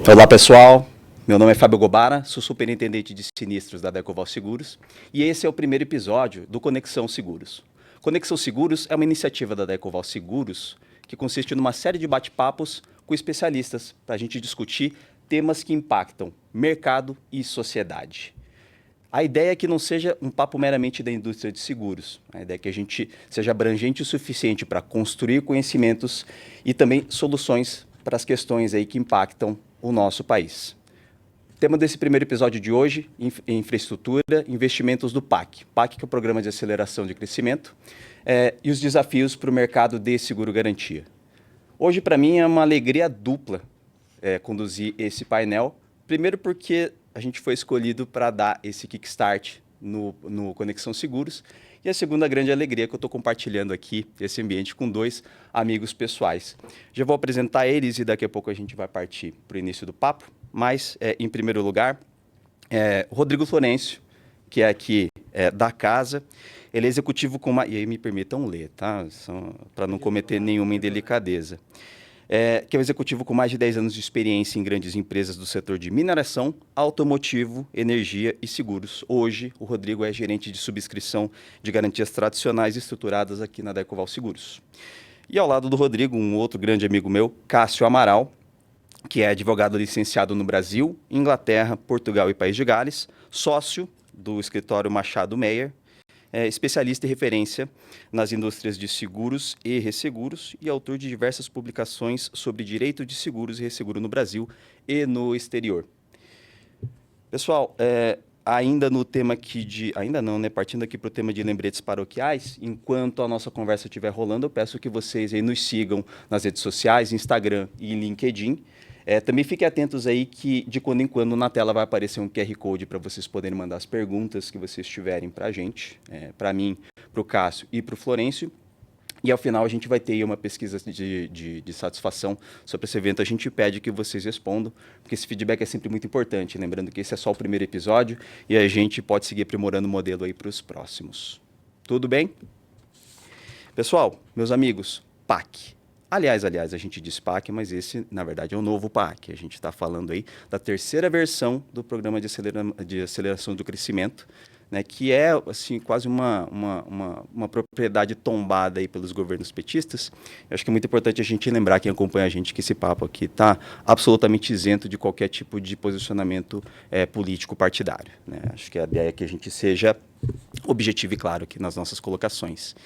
Olá pessoal, meu nome é Fábio Gobara, sou superintendente de sinistros da Decoval Seguros e esse é o primeiro episódio do Conexão Seguros. Conexão Seguros é uma iniciativa da Decoval Seguros que consiste numa série de bate-papos com especialistas para a gente discutir temas que impactam mercado e sociedade. A ideia é que não seja um papo meramente da indústria de seguros. A ideia é que a gente seja abrangente o suficiente para construir conhecimentos e também soluções para as questões aí que impactam o nosso país. O tema desse primeiro episódio de hoje, infraestrutura, investimentos do PAC. PAC que é o Programa de Aceleração de Crescimento, e os desafios para o mercado de seguro-garantia. Hoje, para mim, é uma alegria dupla conduzir esse painel. Primeiro porque a gente foi escolhido para dar esse kickstart no Conexão Seguros. E a segunda grande alegria é que eu estou compartilhando aqui esse ambiente com dois amigos pessoais. Já vou apresentar eles e daqui a pouco a gente vai partir para o início do papo. Mas, em primeiro lugar, Rodrigo Florencio, que é aqui da casa. Ele é executivo com uma... E aí me permitam ler, tá? Para não cometer nenhuma indelicadeza. Que é o executivo com mais de 10 anos de experiência em grandes empresas do setor de mineração, automotivo, energia e seguros. Hoje, o Rodrigo é gerente de subscrição de garantias tradicionais estruturadas aqui na Decoval Seguros. E ao lado do Rodrigo, um outro grande amigo meu, Cássio Amaral, que é advogado licenciado no Brasil, Inglaterra, Portugal e País de Gales, sócio do escritório Machado Meyer, especialista e referência nas indústrias de seguros e resseguros e autor de diversas publicações sobre direito de seguros e resseguro no Brasil e no exterior. Pessoal, ainda no tema aqui de... Ainda não, né? Partindo aqui para o tema de lembretes paroquiais, enquanto a nossa conversa estiver rolando, eu peço que vocês aí nos sigam nas redes sociais, Instagram e LinkedIn. Também fiquem atentos aí que de quando em quando na tela vai aparecer um QR Code para vocês poderem mandar as perguntas que vocês tiverem para a gente, para mim, para o Cássio e para o Florencio. E ao final a gente vai ter aí uma pesquisa de satisfação sobre esse evento. A gente pede que vocês respondam, porque esse feedback é sempre muito importante. Lembrando que esse é só o primeiro episódio e a gente pode seguir aprimorando o modelo aí para os próximos. Tudo bem? Pessoal, meus amigos, PAC. Aliás, a gente diz PAC, mas esse, na verdade, é o novo PAC. A gente está falando aí da terceira versão do Programa de Aceleração do Crescimento, né, que é assim, quase uma propriedade tombada aí pelos governos petistas. Eu acho que é muito importante a gente lembrar, quem acompanha a gente, que esse papo aqui está absolutamente isento de qualquer tipo de posicionamento político partidário, né? Acho que a ideia é que a gente seja objetivo e claro aqui nas nossas colocações.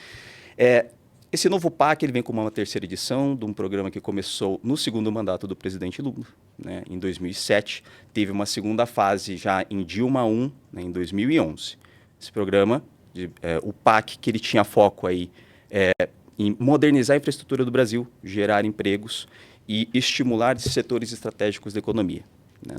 Esse novo PAC ele vem como uma terceira edição de um programa que começou no segundo mandato do presidente Lula, né, em 2007. Teve uma segunda fase já em Dilma I, né, em 2011. Esse programa, o PAC, que ele tinha foco aí, em modernizar a infraestrutura do Brasil, gerar empregos e estimular setores estratégicos da economia.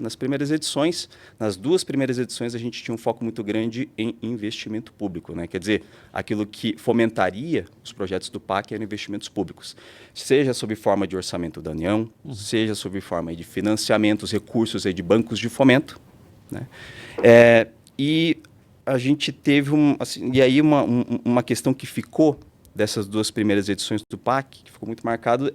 Nas primeiras edições, nas duas primeiras edições, a gente tinha um foco muito grande em investimento público, né? Quer dizer, aquilo que fomentaria os projetos do PAC eram investimentos públicos, seja sob forma de orçamento da União, seja sob forma de financiamentos, recursos aí de bancos de fomento, né? E a gente teve uma questão que ficou dessas duas primeiras edições do PAC, que ficou muito marcado,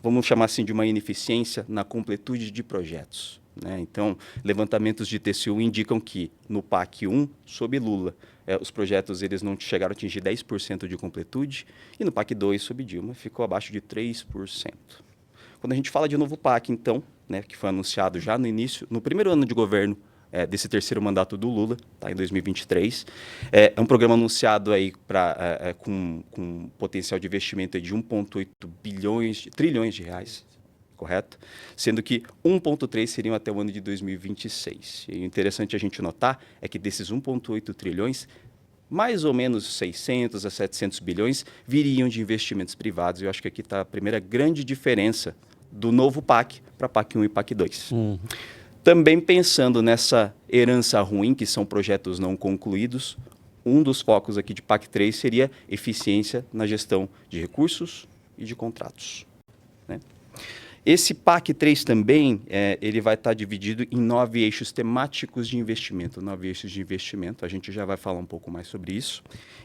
vamos chamar assim de uma ineficiência na completude de projetos, né? Então, levantamentos de TCU indicam que no PAC 1, sob Lula, os projetos eles não chegaram a atingir 10% de completude, e no PAC 2, sob Dilma, ficou abaixo de 3%. Quando a gente fala de novo PAC, então, né, que foi anunciado já no início, no primeiro ano de governo desse terceiro mandato do Lula, tá, em 2023. É um programa anunciado aí com potencial de investimento aí de 1,8 trilhões de reais, correto? Sendo que 1,3 seriam até o ano de 2026. E o interessante a gente notar é que desses 1,8 trilhões, mais ou menos 600 a 700 bilhões viriam de investimentos privados. Eu acho que aqui está a primeira grande diferença do novo PAC para PAC 1 e PAC 2. Também pensando nessa herança ruim, que são projetos não concluídos, um dos focos aqui de PAC 3 seria eficiência na gestão de recursos e de contratos, né? Esse PAC 3 também, ele vai estar dividido em 9 eixos temáticos de investimento. 9 eixos de investimento, a gente já vai falar um pouco mais sobre isso.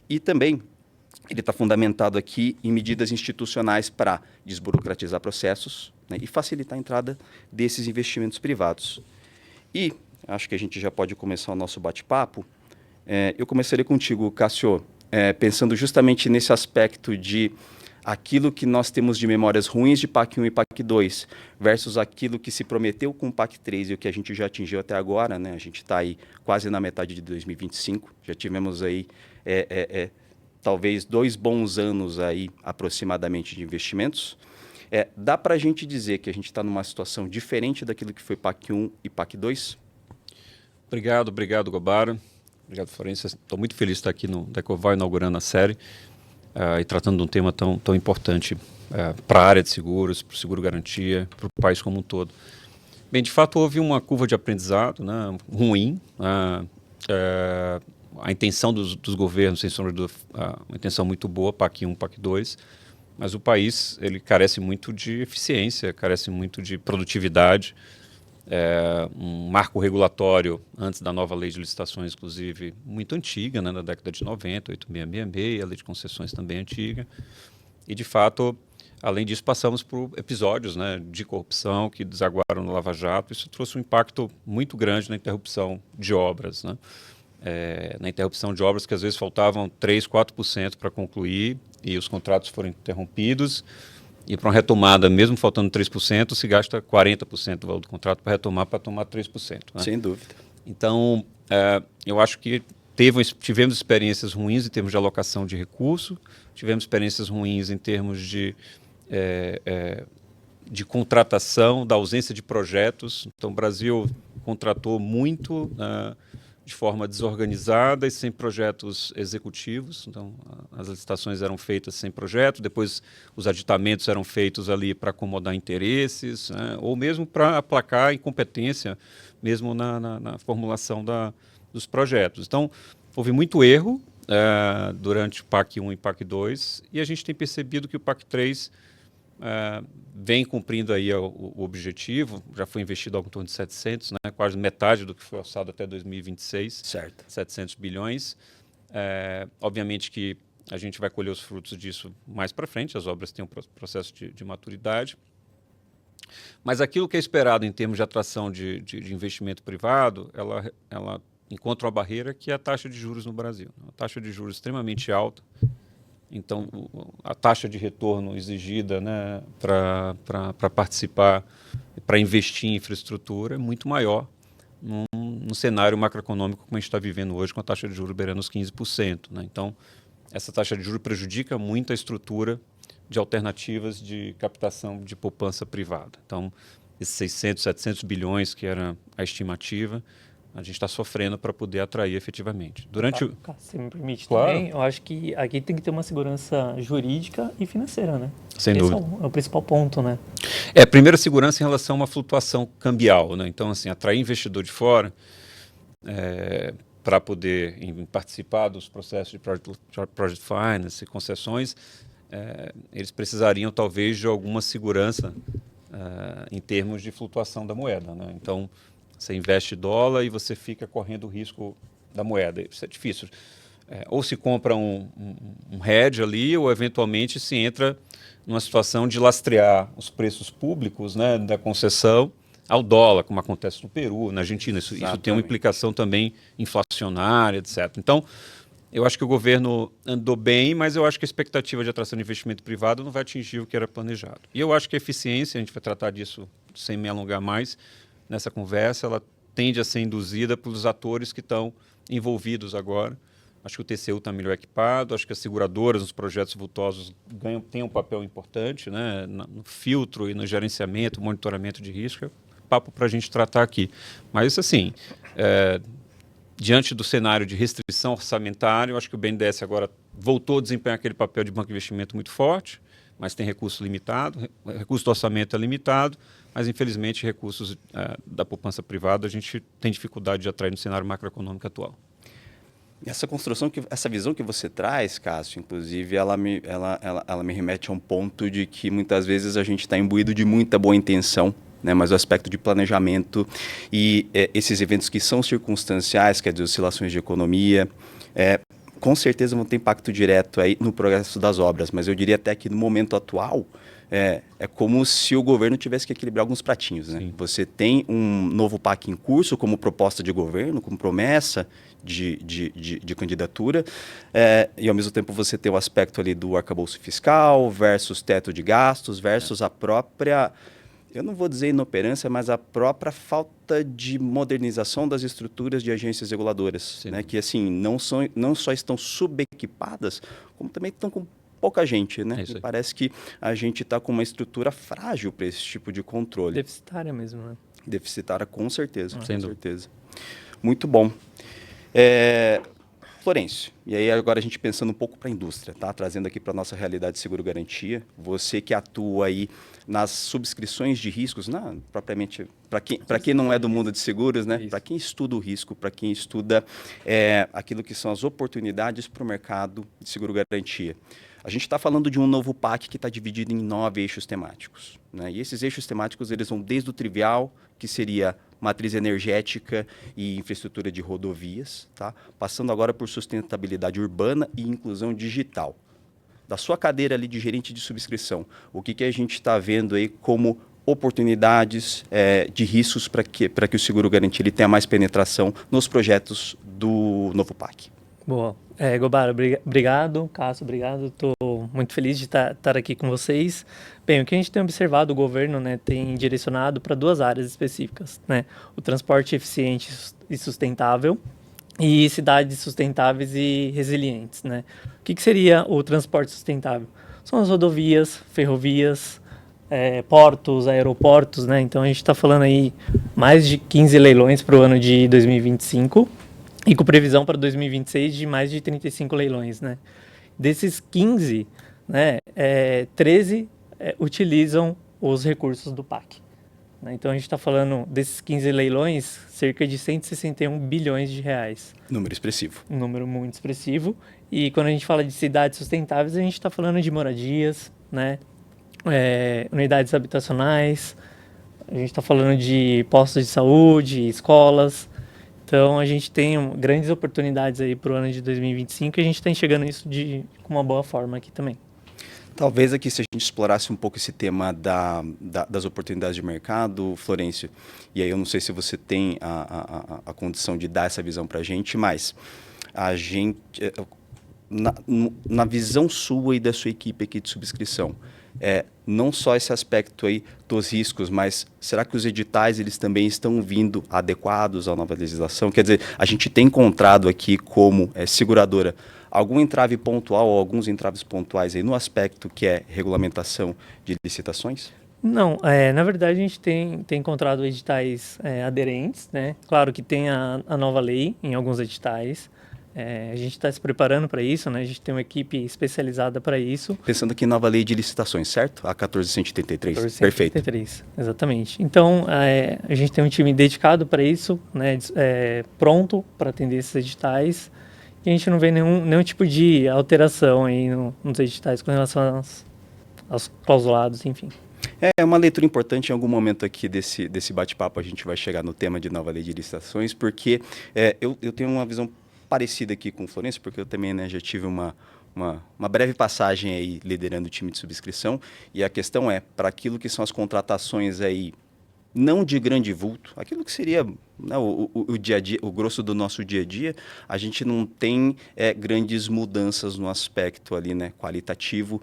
E também ele está fundamentado aqui em medidas institucionais para desburocratizar processos, né, e facilitar a entrada desses investimentos privados. E acho que a gente já pode começar o nosso bate-papo. Eu começaria contigo, Cássio, pensando justamente nesse aspecto de aquilo que nós temos de memórias ruins de PAC 1 e PAC 2 versus aquilo que se prometeu com o PAC 3 e o que a gente já atingiu até agora, né? A gente está aí quase na metade de 2025, já tivemos aí talvez 2 bons anos aí aproximadamente de investimentos. Dá para a gente dizer que a gente está numa situação diferente daquilo que foi PAC 1 e PAC 2? Obrigado, Gobara. Obrigado, Florencio. Estou muito feliz de estar aqui no Decoval, inaugurando a série e tratando de um tema tão importante para a área de seguros, para o seguro garantia, para o país como um todo. Bem, de fato, houve uma curva de aprendizado, né, ruim. A intenção dos governos, sem sombra de dúvida, uma intenção muito boa, PAC 1, PAC 2, mas o país ele carece muito de eficiência, carece muito de produtividade. Um marco regulatório antes da nova lei de licitações, inclusive, muito antiga, né, da década de 90, 8666, a lei de concessões também antiga. E, de fato, além disso, passamos por episódios, né, de corrupção que desaguaram no Lava Jato. Isso trouxe um impacto muito grande na interrupção de obras, né? Na interrupção de obras que às vezes faltavam 3%, 4% para concluir e os contratos foram interrompidos. E para uma retomada, mesmo faltando 3%, se gasta 40% do valor do contrato para retomar, para tomar 3%. Né? Sem dúvida. Então, eu acho que tivemos experiências ruins em termos de alocação de recurso, tivemos experiências ruins em termos de contratação, da ausência de projetos. Então, o Brasil contratou muito de forma desorganizada e sem projetos executivos. Então, as licitações eram feitas sem projeto, depois os aditamentos eram feitos ali para acomodar interesses, né, ou mesmo para aplacar incompetência, mesmo na formulação dos projetos. Então, houve muito erro durante o PAC 1 e PAC 2, e a gente tem percebido que o PAC 3 vem cumprindo aí o objetivo. Já foi investido algo em torno de 700, né, quase metade do que foi orçado até 2026, certo. 700 bilhões. Obviamente que a gente vai colher os frutos disso mais para frente, as obras têm um processo de maturidade. Mas aquilo que é esperado em termos de atração de investimento privado, ela encontra uma barreira que é a taxa de juros no Brasil. Uma taxa de juros extremamente alta. Então, a taxa de retorno exigida, né, para participar, para investir em infraestrutura é muito maior num cenário macroeconômico como a gente está vivendo hoje, com a taxa de juros beirando os 15%. Né? Então, essa taxa de juros prejudica muito a estrutura de alternativas de captação de poupança privada. Então, esses 600, 700 bilhões, que era a estimativa, a gente está sofrendo para poder atrair efetivamente. Se me permite, claro, também, eu acho que aqui tem que ter uma segurança jurídica e financeira, né? Sem dúvida. É o principal ponto, né? Primeiro, segurança em relação a uma flutuação cambial, né? Então, assim, atrair investidor de fora para poder participar dos processos de project finance e concessões, eles precisariam, talvez, de alguma segurança em termos de flutuação da moeda, né? Então, você investe dólar e você fica correndo o risco da moeda. Isso é difícil. Ou se compra um hedge ali, ou eventualmente se entra numa situação de lastrear os preços públicos, né, da concessão ao dólar, como acontece no Peru, na Argentina. Isso tem uma implicação também inflacionária, etc. Então, eu acho que o governo andou bem, mas eu acho que a expectativa de atração de investimento privado não vai atingir o que era planejado. E eu acho que a eficiência, a gente vai tratar disso sem me alongar mais, nessa conversa, ela tende a ser induzida pelos atores que estão envolvidos agora. Acho que o TCU está melhor equipado, acho que as seguradoras nos projetos vultosos têm um papel importante, né, no filtro e no gerenciamento, monitoramento de risco. É papo para a gente tratar aqui. Mas, assim, diante do cenário de restrição orçamentária, eu acho que o BNDES agora voltou a desempenhar aquele papel de banco de investimento muito forte, mas tem recurso limitado, recurso do orçamento é limitado, mas, infelizmente, recursos da poupança privada a gente tem dificuldade de atrair no cenário macroeconômico atual. Essa visão que você traz, Cássio, inclusive, ela me remete a um ponto de que muitas vezes a gente está imbuído de muita boa intenção, né, mas o aspecto de planejamento e esses eventos que são circunstanciais, quer dizer, oscilações de economia, com certeza vão ter impacto direto aí no progresso das obras, mas eu diria até que no momento atual é como se o governo tivesse que equilibrar alguns pratinhos, né? Você tem um novo PAC em curso como proposta de governo, como promessa de candidatura, e ao mesmo tempo você tem o aspecto ali do arcabouço fiscal versus teto de gastos versus a própria, eu não vou dizer inoperância, mas a própria falta de modernização das estruturas de agências reguladoras, né? Que assim não só estão subequipadas, como também estão com pouca gente, né? E parece que a gente está com uma estrutura frágil para esse tipo de controle. Deficitária mesmo, né? Deficitária, com certeza, com Sem certeza. Muito bom. Florencio, e aí agora a gente pensando um pouco para a indústria, tá? Trazendo aqui para a nossa realidade de seguro-garantia, você que atua aí nas subscrições de riscos, propriamente, para quem não é do mundo de seguros, né? Para quem estuda o risco, para quem estuda aquilo que são as oportunidades para o mercado de seguro-garantia. A gente está falando de um novo PAC que está dividido em 9 eixos temáticos, né? E esses eixos temáticos eles vão desde o trivial, que seria matriz energética e infraestrutura de rodovias, tá? Passando agora por sustentabilidade urbana e inclusão digital. Da sua cadeira ali de gerente de subscrição, o que a gente está vendo aí como oportunidades de riscos para que o seguro garantia ele tenha mais penetração nos projetos do novo PAC? Boa. Gobara, obrigado. Cássio, obrigado. Estou muito feliz de estar aqui com vocês. Bem, o que a gente tem observado, o governo, né, tem direcionado para 2 áreas específicas, né? O transporte eficiente e sustentável e cidades sustentáveis e resilientes, né? O que seria o transporte sustentável? São as rodovias, ferrovias, portos, aeroportos, né? Então a gente está falando aí mais de 15 leilões para o ano de 2025. E com previsão para 2026 de mais de 35 leilões, né? Desses 15, né, 13 utilizam os recursos do PAC. Né? Então, a gente está falando desses 15 leilões, cerca de 161 bilhões de reais. Número expressivo. Um número muito expressivo. E quando a gente fala de cidades sustentáveis, a gente está falando de moradias, né, unidades habitacionais, a gente está falando de postos de saúde, escolas. Então, a gente tem grandes oportunidades aí para o ano de 2025 e a gente está enxergando isso com uma boa forma aqui também. Talvez aqui, se a gente explorasse um pouco esse tema das oportunidades de mercado, Florencio, e aí eu não sei se você tem a condição de dar essa visão para a gente, mas a gente, na visão sua e da sua equipe aqui de subscrição, não só esse aspecto aí dos riscos, mas será que os editais eles também estão vindo adequados à nova legislação? Quer dizer, a gente tem encontrado aqui como seguradora algum entrave pontual ou alguns entraves pontuais aí no aspecto que é regulamentação de licitações? Não, na verdade a gente tem encontrado editais aderentes, né? Claro que tem a nova lei em alguns editais. A gente está se preparando para isso, né? A gente tem uma equipe especializada para isso. Pensando aqui em nova lei de licitações, certo? A 1483. 1483, perfeito. Exatamente. Então, a gente tem um time dedicado para isso, né? Pronto para atender esses editais. E a gente não vê nenhum tipo de alteração aí nos editais com relação aos clausulados, enfim. É uma leitura importante. Em algum momento aqui desse bate-papo a gente vai chegar no tema de nova lei de licitações, porque eu tenho uma visão parecida aqui com o Florencio, porque eu também, né, já tive uma breve passagem aí liderando o time de subscrição, e a questão para aquilo que são as contratações aí, não de grande vulto, aquilo que seria, né, o dia a dia, o grosso do nosso dia a dia, a gente não tem grandes mudanças no aspecto ali, né, qualitativo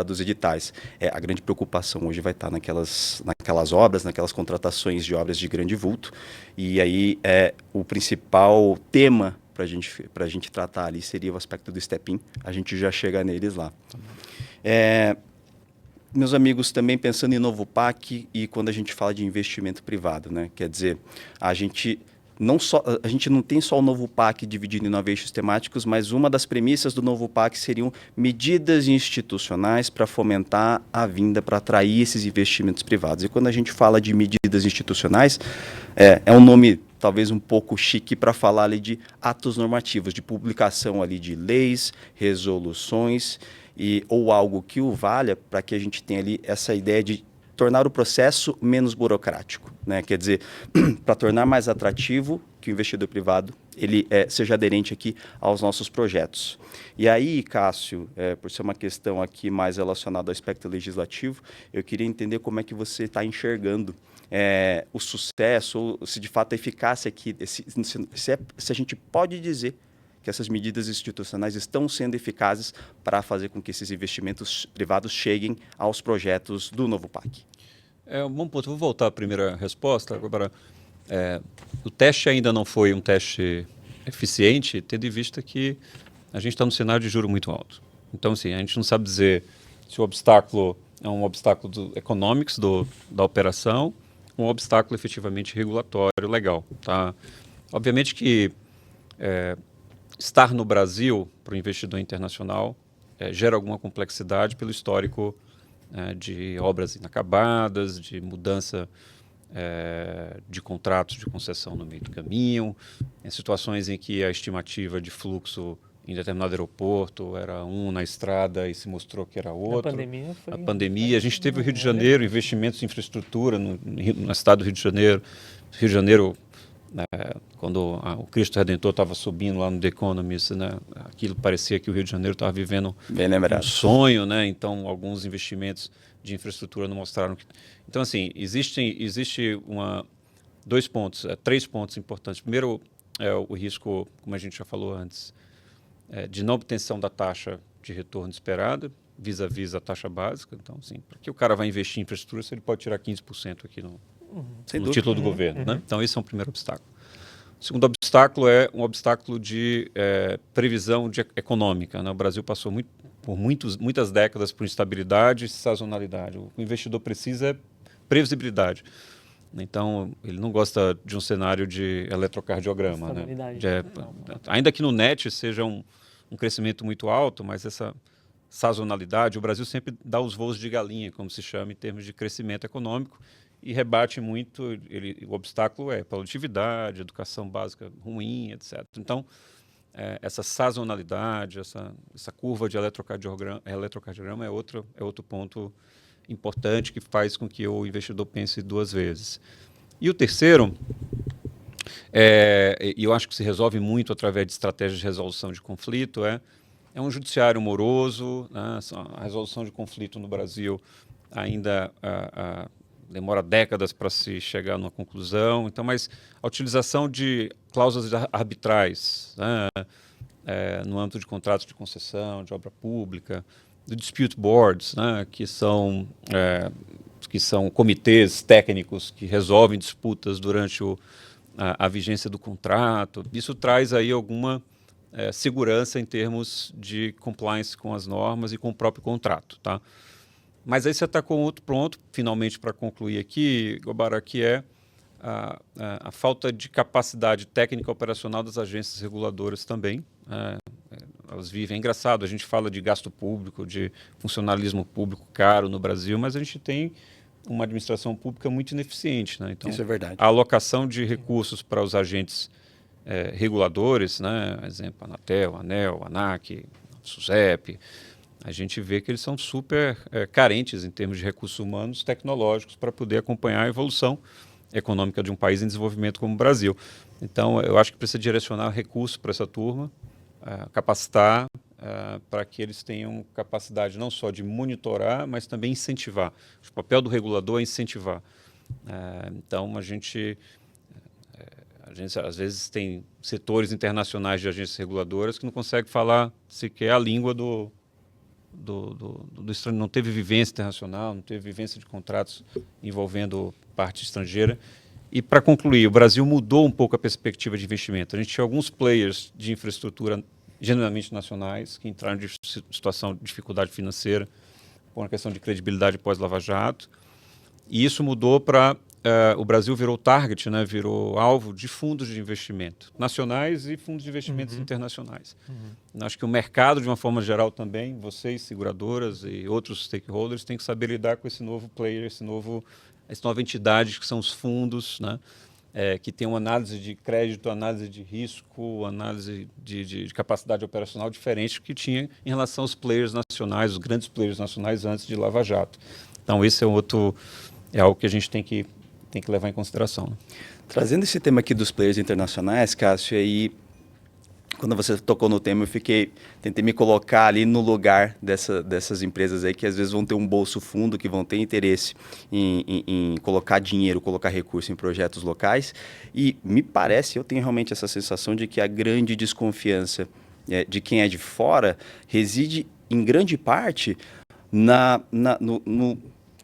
dos editais. A grande preocupação hoje vai estar naquelas obras, naquelas contratações de obras de grande vulto, e aí o principal tema para a gente tratar ali seria o aspecto do step-in. A gente já chega neles lá. Meus amigos, também pensando em novo PAC e quando a gente fala de investimento privado, né? Quer dizer, a gente não tem só o novo PAC dividido em 9 eixos temáticos, mas uma das premissas do novo PAC seriam medidas institucionais para fomentar a vinda, para atrair esses investimentos privados. E quando a gente fala de medidas institucionais, é um nome talvez um pouco chique para falar ali de atos normativos, de publicação ali de leis, resoluções ou algo que o valha para que a gente tenha ali essa ideia de tornar o processo menos burocrático, né? Quer dizer, para tornar mais atrativo que o investidor privado ele seja aderente aqui aos nossos projetos. E aí, Cássio, por ser uma questão aqui mais relacionada ao aspecto legislativo, eu queria entender como é que você está enxergando o sucesso, ou se de fato a eficácia aqui, se a gente pode dizer que essas medidas institucionais estão sendo eficazes para fazer com que esses investimentos privados cheguem aos projetos do novo PAC. Um bom ponto. Vou voltar à primeira resposta. Agora, o teste ainda não foi um teste eficiente, tendo em vista que a gente está num cenário de juro muito alto. Então, assim, a gente não sabe dizer se o obstáculo é um obstáculo econômico da operação, um obstáculo efetivamente regulatório legal. Tá? Obviamente que estar no Brasil para o investidor internacional gera alguma complexidade pelo histórico de obras inacabadas, de mudança de contratos de concessão no meio do caminho, em situações em que a estimativa de fluxo em determinado aeroporto era um na estrada e se mostrou que era outro. A pandemia, a gente teve o Rio de Janeiro, investimentos em infraestrutura no estado do Rio de Janeiro. Rio de Janeiro, quando o Cristo Redentor estava subindo lá no The Economist, né, aquilo parecia que o Rio de Janeiro estava vivendo um sonho, né? Então alguns investimentos de infraestrutura não mostraram que... Então, assim, existe três pontos importantes. Primeiro, o risco, como a gente já falou antes, de não obtenção da taxa de retorno esperada, vis-à-vis a taxa básica. Então, assim, para que o cara vai investir em infraestrutura se ele pode tirar 15% aqui no título do governo? Né? Então, esse é um primeiro obstáculo. O segundo obstáculo é um obstáculo de previsão econômica. Né? O Brasil passou por muitas décadas por instabilidade e sazonalidade. O investidor precisa previsibilidade. Então, ele não gosta de um cenário de eletrocardiograma. Né? Ainda que no net seja um crescimento muito alto, mas essa sazonalidade, o Brasil sempre dá os voos de galinha, como se chama, em termos de crescimento econômico, e rebate muito, o obstáculo é produtividade, educação básica ruim, etc. Então, essa sazonalidade, essa curva de eletrocardiograma é outro ponto importante que faz com que o investidor pense duas vezes. E o terceiro, e eu acho que se resolve muito através de estratégias de resolução de conflito, é um judiciário moroso, né? A resolução de conflito no Brasil ainda demora décadas para se chegar numa conclusão. Então, mas a utilização de cláusulas arbitrais, né? No âmbito de contratos de concessão, de obra pública, do dispute boards, né? que são comitês técnicos que resolvem disputas durante a vigência do contrato. Isso traz aí alguma segurança em termos de compliance com as normas e com o próprio contrato. Tá? Mas aí você está com outro ponto, finalmente para concluir aqui, Gobara, que é a falta de capacidade técnica operacional das agências reguladoras também. Elas vivem, é engraçado, a gente fala de gasto público, de funcionalismo público caro no Brasil, mas a gente tem uma administração pública muito ineficiente. Né? Então, isso é verdade. A alocação de recursos para os agentes reguladores, né? Exemplo, Anatel, ANEEL, ANAC, SUSEP, a gente vê que eles são super carentes em termos de recursos humanos tecnológicos para poder acompanhar a evolução econômica de um país em desenvolvimento como o Brasil. Então, eu acho que precisa direcionar recursos para essa turma, capacitar para que eles tenham capacidade não só de monitorar, mas também incentivar. O papel do regulador é incentivar. Então, a gente às vezes tem setores internacionais de agências reguladoras que não conseguem falar sequer a língua do estrangeiro, não teve vivência internacional, não teve vivência de contratos envolvendo parte estrangeira. E, para concluir, o Brasil mudou um pouco a perspectiva de investimento. A gente tinha alguns players de infraestrutura genuinamente nacionais que entraram em situação de dificuldade financeira por uma questão de credibilidade pós-Lava Jato. E isso mudou para... o Brasil virou target, né, virou alvo de fundos de investimento nacionais e fundos de investimentos internacionais. Acho que o mercado, de uma forma geral também, vocês, seguradoras e outros stakeholders, têm que saber lidar com esse novo player, essa nova entidade que são os fundos, né, que tem uma análise de crédito, análise de risco, análise de capacidade operacional diferente do que tinha em relação aos players nacionais, os grandes players nacionais antes de Lava Jato. Então, esse é algo que a gente tem que levar em consideração. Né? Trazendo esse tema aqui dos players internacionais, Cássio, aí quando você tocou no tema, tentei me colocar ali no lugar dessas empresas aí que às vezes vão ter um bolso fundo, que vão ter interesse em colocar dinheiro, colocar recurso em projetos locais. E me parece, eu tenho realmente essa sensação de que a grande desconfiança de quem é de fora reside em grande parte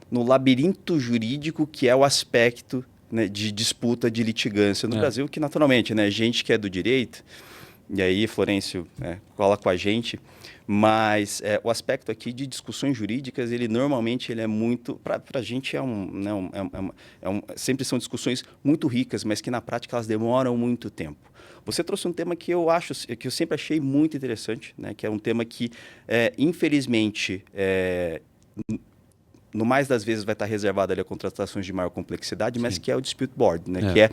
no labirinto jurídico que é o aspecto, né, de disputa, de litigância no Brasil, que naturalmente, né, gente que é do direito, e aí, Florencio, cola com a gente, mas o aspecto aqui de discussões jurídicas, ele normalmente ele é muito, para a gente sempre são discussões muito ricas, mas que na prática elas demoram muito tempo. Você trouxe um tema que eu sempre achei muito interessante, né, que é um tema que, infelizmente, no mais das vezes vai estar reservado ali a contratações de maior complexidade, mas que é o dispute board, né? Que é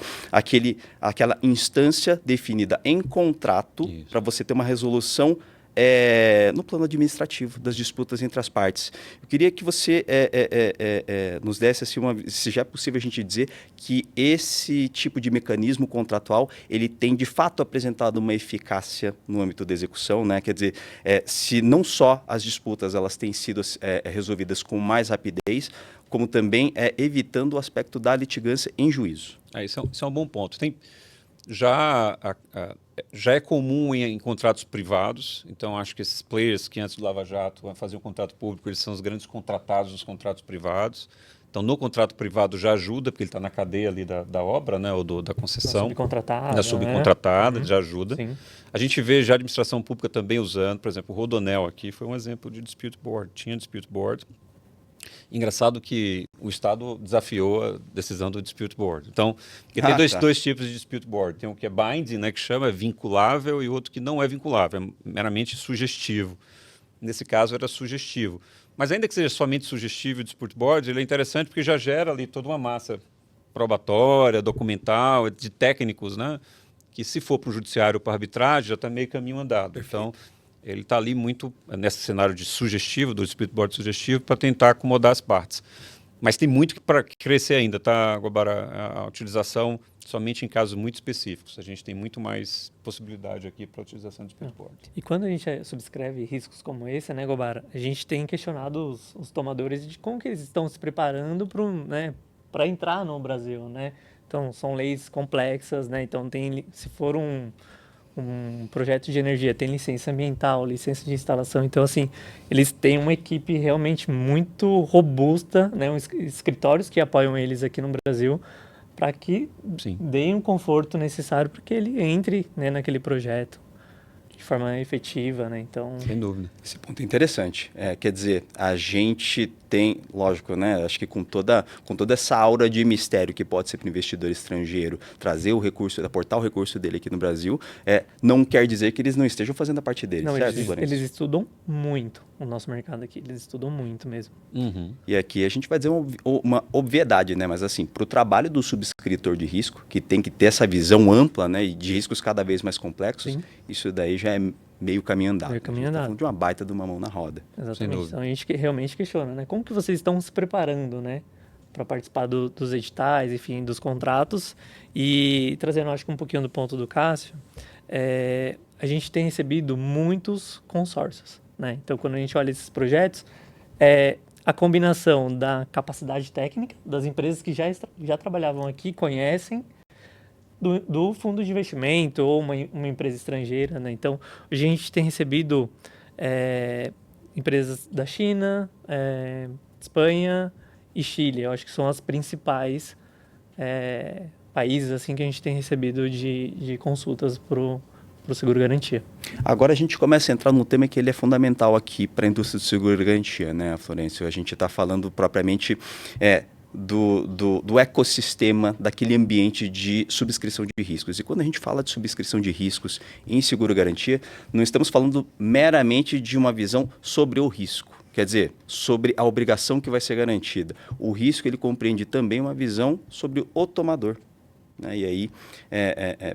aquela instância definida em contrato para você ter uma resolução no plano administrativo das disputas entre as partes. Eu queria que você nos desse, assim, se já é possível a gente dizer que esse tipo de mecanismo contratual, ele tem de fato apresentado uma eficácia no âmbito da execução, né? Quer dizer, se não só as disputas elas têm sido resolvidas com mais rapidez, como também evitando o aspecto da litigância em juízo. Isso é um bom ponto. Já é comum em contratos privados, então acho que esses players que antes do Lava Jato faziam contrato público, eles são os grandes contratados dos contratos privados. Então, no contrato privado já ajuda, porque ele está na cadeia ali da obra, né, ou da concessão. Da subcontratada, já ajuda. Sim. A gente vê já a administração pública também usando, por exemplo, o Rodonel aqui foi um exemplo de dispute board, tinha dispute board. Engraçado que o Estado desafiou a decisão do dispute board. Então, tem dois tipos de dispute board. Tem o que é binding, né, que chama vinculável, e outro que não é vinculável, é meramente sugestivo. Nesse caso, era sugestivo. Mas ainda que seja somente sugestivo o dispute board, ele é interessante porque já gera ali toda uma massa probatória, documental, de técnicos, né, que se for para o judiciário ou para a arbitragem, já está meio caminho andado. Perfeito. Então, ele está ali muito nesse cenário de sugestivo, do dispute board sugestivo, para tentar acomodar as partes. Mas tem muito para crescer ainda, tá, Guabara? A utilização somente em casos muito específicos. A gente tem muito mais possibilidade aqui para a utilização de dispute board. E quando a gente subscreve riscos como esse, né, Guabara, a gente tem questionado os tomadores de como que eles estão se preparando para entrar no Brasil, né? Então, são leis complexas, né? Então, se for um projeto de energia, tem licença ambiental, licença de instalação. Então, assim, eles têm uma equipe realmente muito robusta, né? Escritórios que apoiam eles aqui no Brasil para que deem um conforto necessário para que ele entre, né, naquele projeto de forma efetiva, né? Então, sem dúvida. Esse ponto é interessante. Quer dizer, a gente tem, lógico, né? Acho que com toda essa aura de mistério que pode ser para o investidor estrangeiro trazer o recurso, aportar o recurso dele aqui no Brasil, não quer dizer que eles não estejam fazendo a parte deles, não, certo? Eles estudam muito o nosso mercado aqui, eles estudam muito mesmo. Uhum. E aqui a gente vai dizer uma obviedade, né? Mas assim, para o trabalho do subscritor de risco, que tem que ter essa visão ampla, né, e de riscos cada vez mais complexos, isso daí já é meio caminho andado. Meio caminho andado. Tá falando de uma baita de uma mão na roda. Exatamente. Então a gente realmente questiona, né? Como que vocês estão se preparando, né, para participar dos editais, enfim, dos contratos? E trazendo, acho que um pouquinho do ponto do Cássio, a gente tem recebido muitos consórcios, né? Então, quando a gente olha esses projetos, a combinação da capacidade técnica das empresas que já trabalhavam aqui, conhecem, do fundo de investimento ou uma empresa estrangeira, né? Então, a gente tem recebido empresas da China, Espanha e Chile. Eu acho que são as principais países assim que a gente tem recebido de consultas para o seguro garantia. Agora a gente começa a entrar no tema que ele é fundamental aqui para a indústria do seguro garantia, né, Florencio? A gente está falando propriamente do ecossistema, daquele ambiente de subscrição de riscos. E quando a gente fala de subscrição de riscos em seguro-garantia, não estamos falando meramente de uma visão sobre o risco, quer dizer, sobre a obrigação que vai ser garantida. O risco, ele compreende também uma visão sobre o tomador. Né? E aí,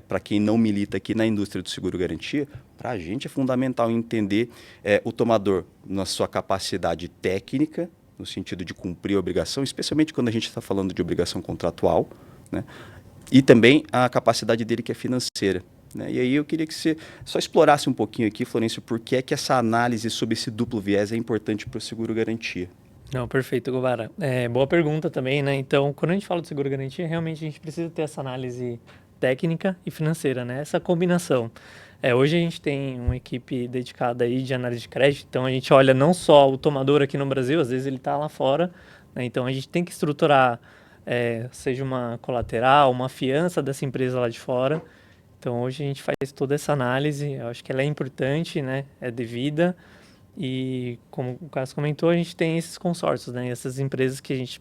para quem não milita aqui na indústria do seguro-garantia, para a gente é fundamental entender o tomador na sua capacidade técnica, no sentido de cumprir a obrigação, especialmente quando a gente está falando de obrigação contratual, né? E também a capacidade dele que é financeira. né? E aí eu queria que você só explorasse um pouquinho aqui, Florencio, por que é que essa análise sobre esse duplo viés é importante para o seguro-garantia. Não, perfeito, Gobara. Boa pergunta também, né? Então, quando a gente fala de seguro-garantia, realmente a gente precisa ter essa análise técnica e financeira, né? Essa combinação. Hoje a gente tem uma equipe dedicada aí de análise de crédito, então a gente olha não só o tomador aqui no Brasil, às vezes ele está lá fora, né? Então a gente tem que estruturar, seja uma colateral, uma fiança dessa empresa lá de fora. Então hoje a gente faz toda essa análise, eu acho que ela é importante, né? É devida. E como o Cássio comentou, a gente tem esses consórcios, né? Essas empresas que a gente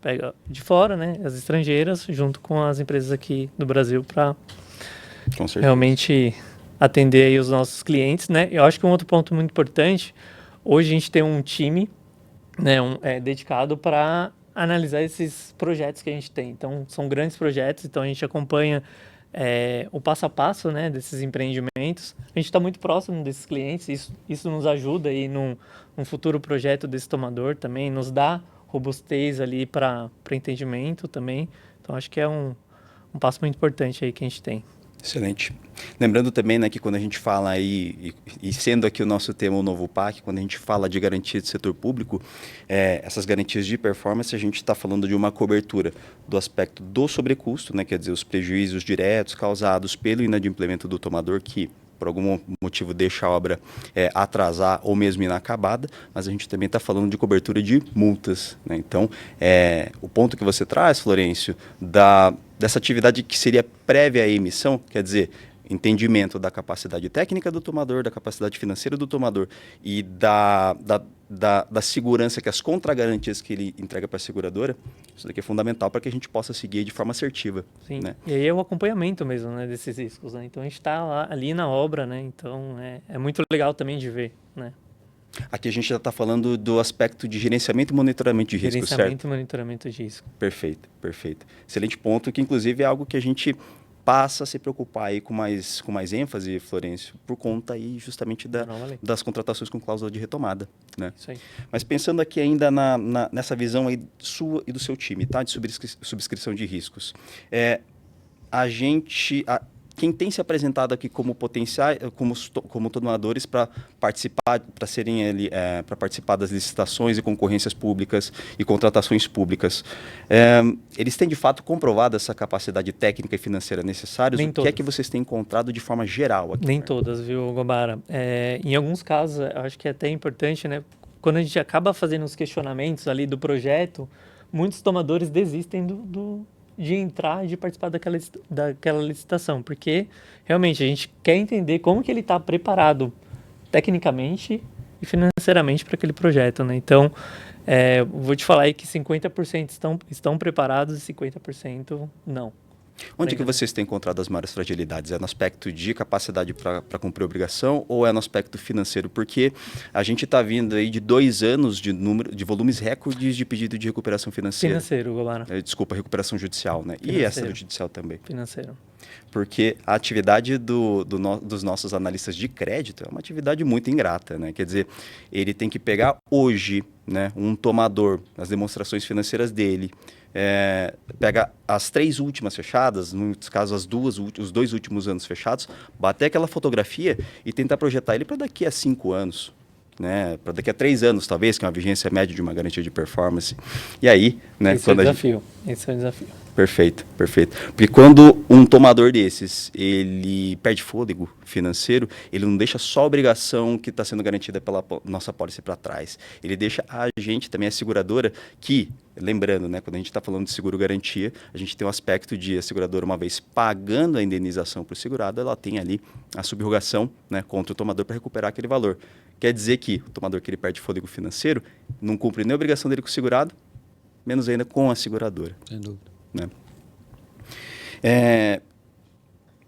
pega de fora, né? As estrangeiras, junto com as empresas aqui do Brasil para realmente atender aí os nossos clientes, né? Eu acho que um outro ponto muito importante, hoje a gente tem um time, né? Dedicado para analisar esses projetos que a gente tem. Então, são grandes projetos, então a gente acompanha o passo a passo, né, desses empreendimentos. A gente está muito próximo desses clientes, isso nos ajuda aí num futuro projeto desse tomador também, nos dá robustez ali para entendimento também. Então, acho que é um passo muito importante aí que a gente tem. Excelente. Lembrando também, né, que quando a gente fala aí, e sendo aqui o nosso tema o novo PAC, quando a gente fala de garantia de setor público, essas garantias de performance, a gente está falando de uma cobertura do aspecto do sobrecusto, né, quer dizer, os prejuízos diretos causados pelo inadimplemento do tomador, que por algum motivo deixa a obra atrasar ou mesmo inacabada, mas a gente também está falando de cobertura de multas, né? Então, o ponto que você traz, Florencio, dessa atividade que seria prévia à emissão, quer dizer, entendimento da capacidade técnica do tomador, da capacidade financeira do tomador e da segurança que as contragarantias que ele entrega para a seguradora, isso daqui é fundamental para que a gente possa seguir de forma assertiva. Sim, né? E aí é o acompanhamento mesmo, né, desses riscos, né? Então a gente está ali na obra, né? Então é muito legal também de ver, né? Aqui a gente já está falando do aspecto de gerenciamento e monitoramento de risco, certo? Gerenciamento e monitoramento de risco. Perfeito, perfeito. Excelente ponto, que inclusive é algo que a gente passa a se preocupar aí com mais ênfase, Florencio, por conta aí justamente das contratações com cláusula de retomada, né? Isso aí. Mas pensando aqui ainda nessa visão aí sua e do seu time, tá? De subscrição de riscos. Quem tem se apresentado aqui como potenciais, como tomadores para participar, para participar das licitações e concorrências públicas e contratações públicas, eles têm de fato comprovado essa capacidade técnica e financeira necessárias? Nem o que é que vocês têm encontrado de forma geral aqui? Nem todas, viu, Gobara? Em alguns casos, eu acho que é até importante, né? Quando a gente acaba fazendo os questionamentos ali do projeto, muitos tomadores desistem de entrar e de participar daquela licitação, porque realmente a gente quer entender como que ele está preparado tecnicamente e financeiramente para aquele projeto, né? Então, vou te falar aí que 50% estão preparados e 50% não. Onde que vocês têm encontrado as maiores fragilidades? É no aspecto de capacidade para cumprir a obrigação ou é no aspecto financeiro? Porque a gente está vindo aí de 2 anos de volumes recordes de pedido de recuperação financeira. Financeiro, Gobara. Desculpa, recuperação judicial, né? Financeiro. E extrajudicial também. Financeiro. Porque a atividade dos nossos analistas de crédito é uma atividade muito ingrata, né? Quer dizer, ele tem que pegar hoje, né, um tomador, as demonstrações financeiras dele, pega as 3 últimas fechadas, no caso os 2 últimos anos fechados, bater aquela fotografia e tentar projetar ele para daqui a 5 anos. Né, para daqui a 3 anos, talvez, que é uma vigência média de uma garantia de performance. E aí, né, Esse é o desafio. Esse é o desafio. Perfeito, perfeito. Porque quando um tomador desses, ele perde fôlego financeiro, ele não deixa só a obrigação que está sendo garantida pela nossa pólice para trás. Ele deixa a gente, também a seguradora, que, lembrando, né, quando a gente está falando de seguro-garantia, a gente tem o aspecto de a seguradora, uma vez pagando a indenização para o segurado, ela tem ali a subrogação, né, contra o tomador para recuperar aquele valor. Quer dizer que o tomador que ele perde fôlego financeiro não cumpre nem a obrigação dele com o segurado, menos ainda com a seguradora. Sem dúvida. Né?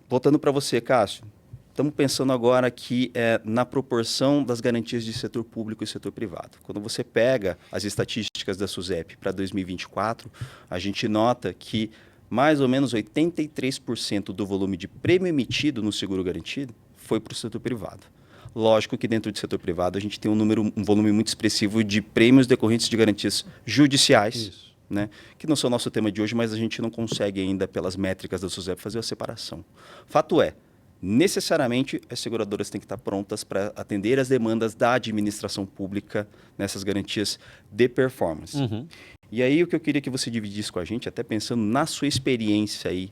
Voltando para você, Cássio, estamos pensando agora aqui na proporção das garantias de setor público e setor privado. Quando você pega as estatísticas da SUSEP para 2024, a gente nota que mais ou menos 83% do volume de prêmio emitido no seguro garantido foi para o setor privado. Lógico que dentro do setor privado a gente tem um volume muito expressivo de prêmios decorrentes de garantias judiciais, né, que não são o nosso tema de hoje, mas a gente não consegue ainda, pelas métricas da SUSEP, fazer a separação. Fato é, necessariamente as seguradoras têm que estar prontas para atender as demandas da administração pública nessas garantias de performance. E aí o que eu queria que você dividisse com a gente, até pensando na sua experiência aí,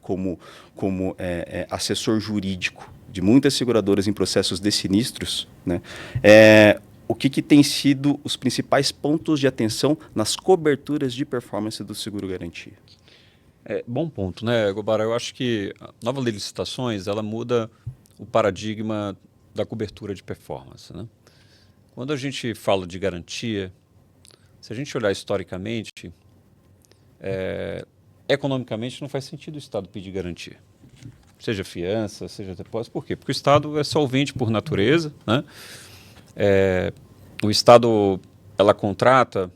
como assessor jurídico de muitas seguradoras em processos de sinistros, né? O que tem sido os principais pontos de atenção nas coberturas de performance do seguro-garantia? Bom ponto, né, Gobara? Eu acho que a nova lei de licitações, ela muda o paradigma da cobertura de performance, né? Quando a gente fala de garantia, se a gente olhar historicamente, economicamente não faz sentido o Estado pedir garantia. Seja fiança, seja depósito. Por quê? Porque o Estado é solvente por natureza, né? O Estado, ela contrata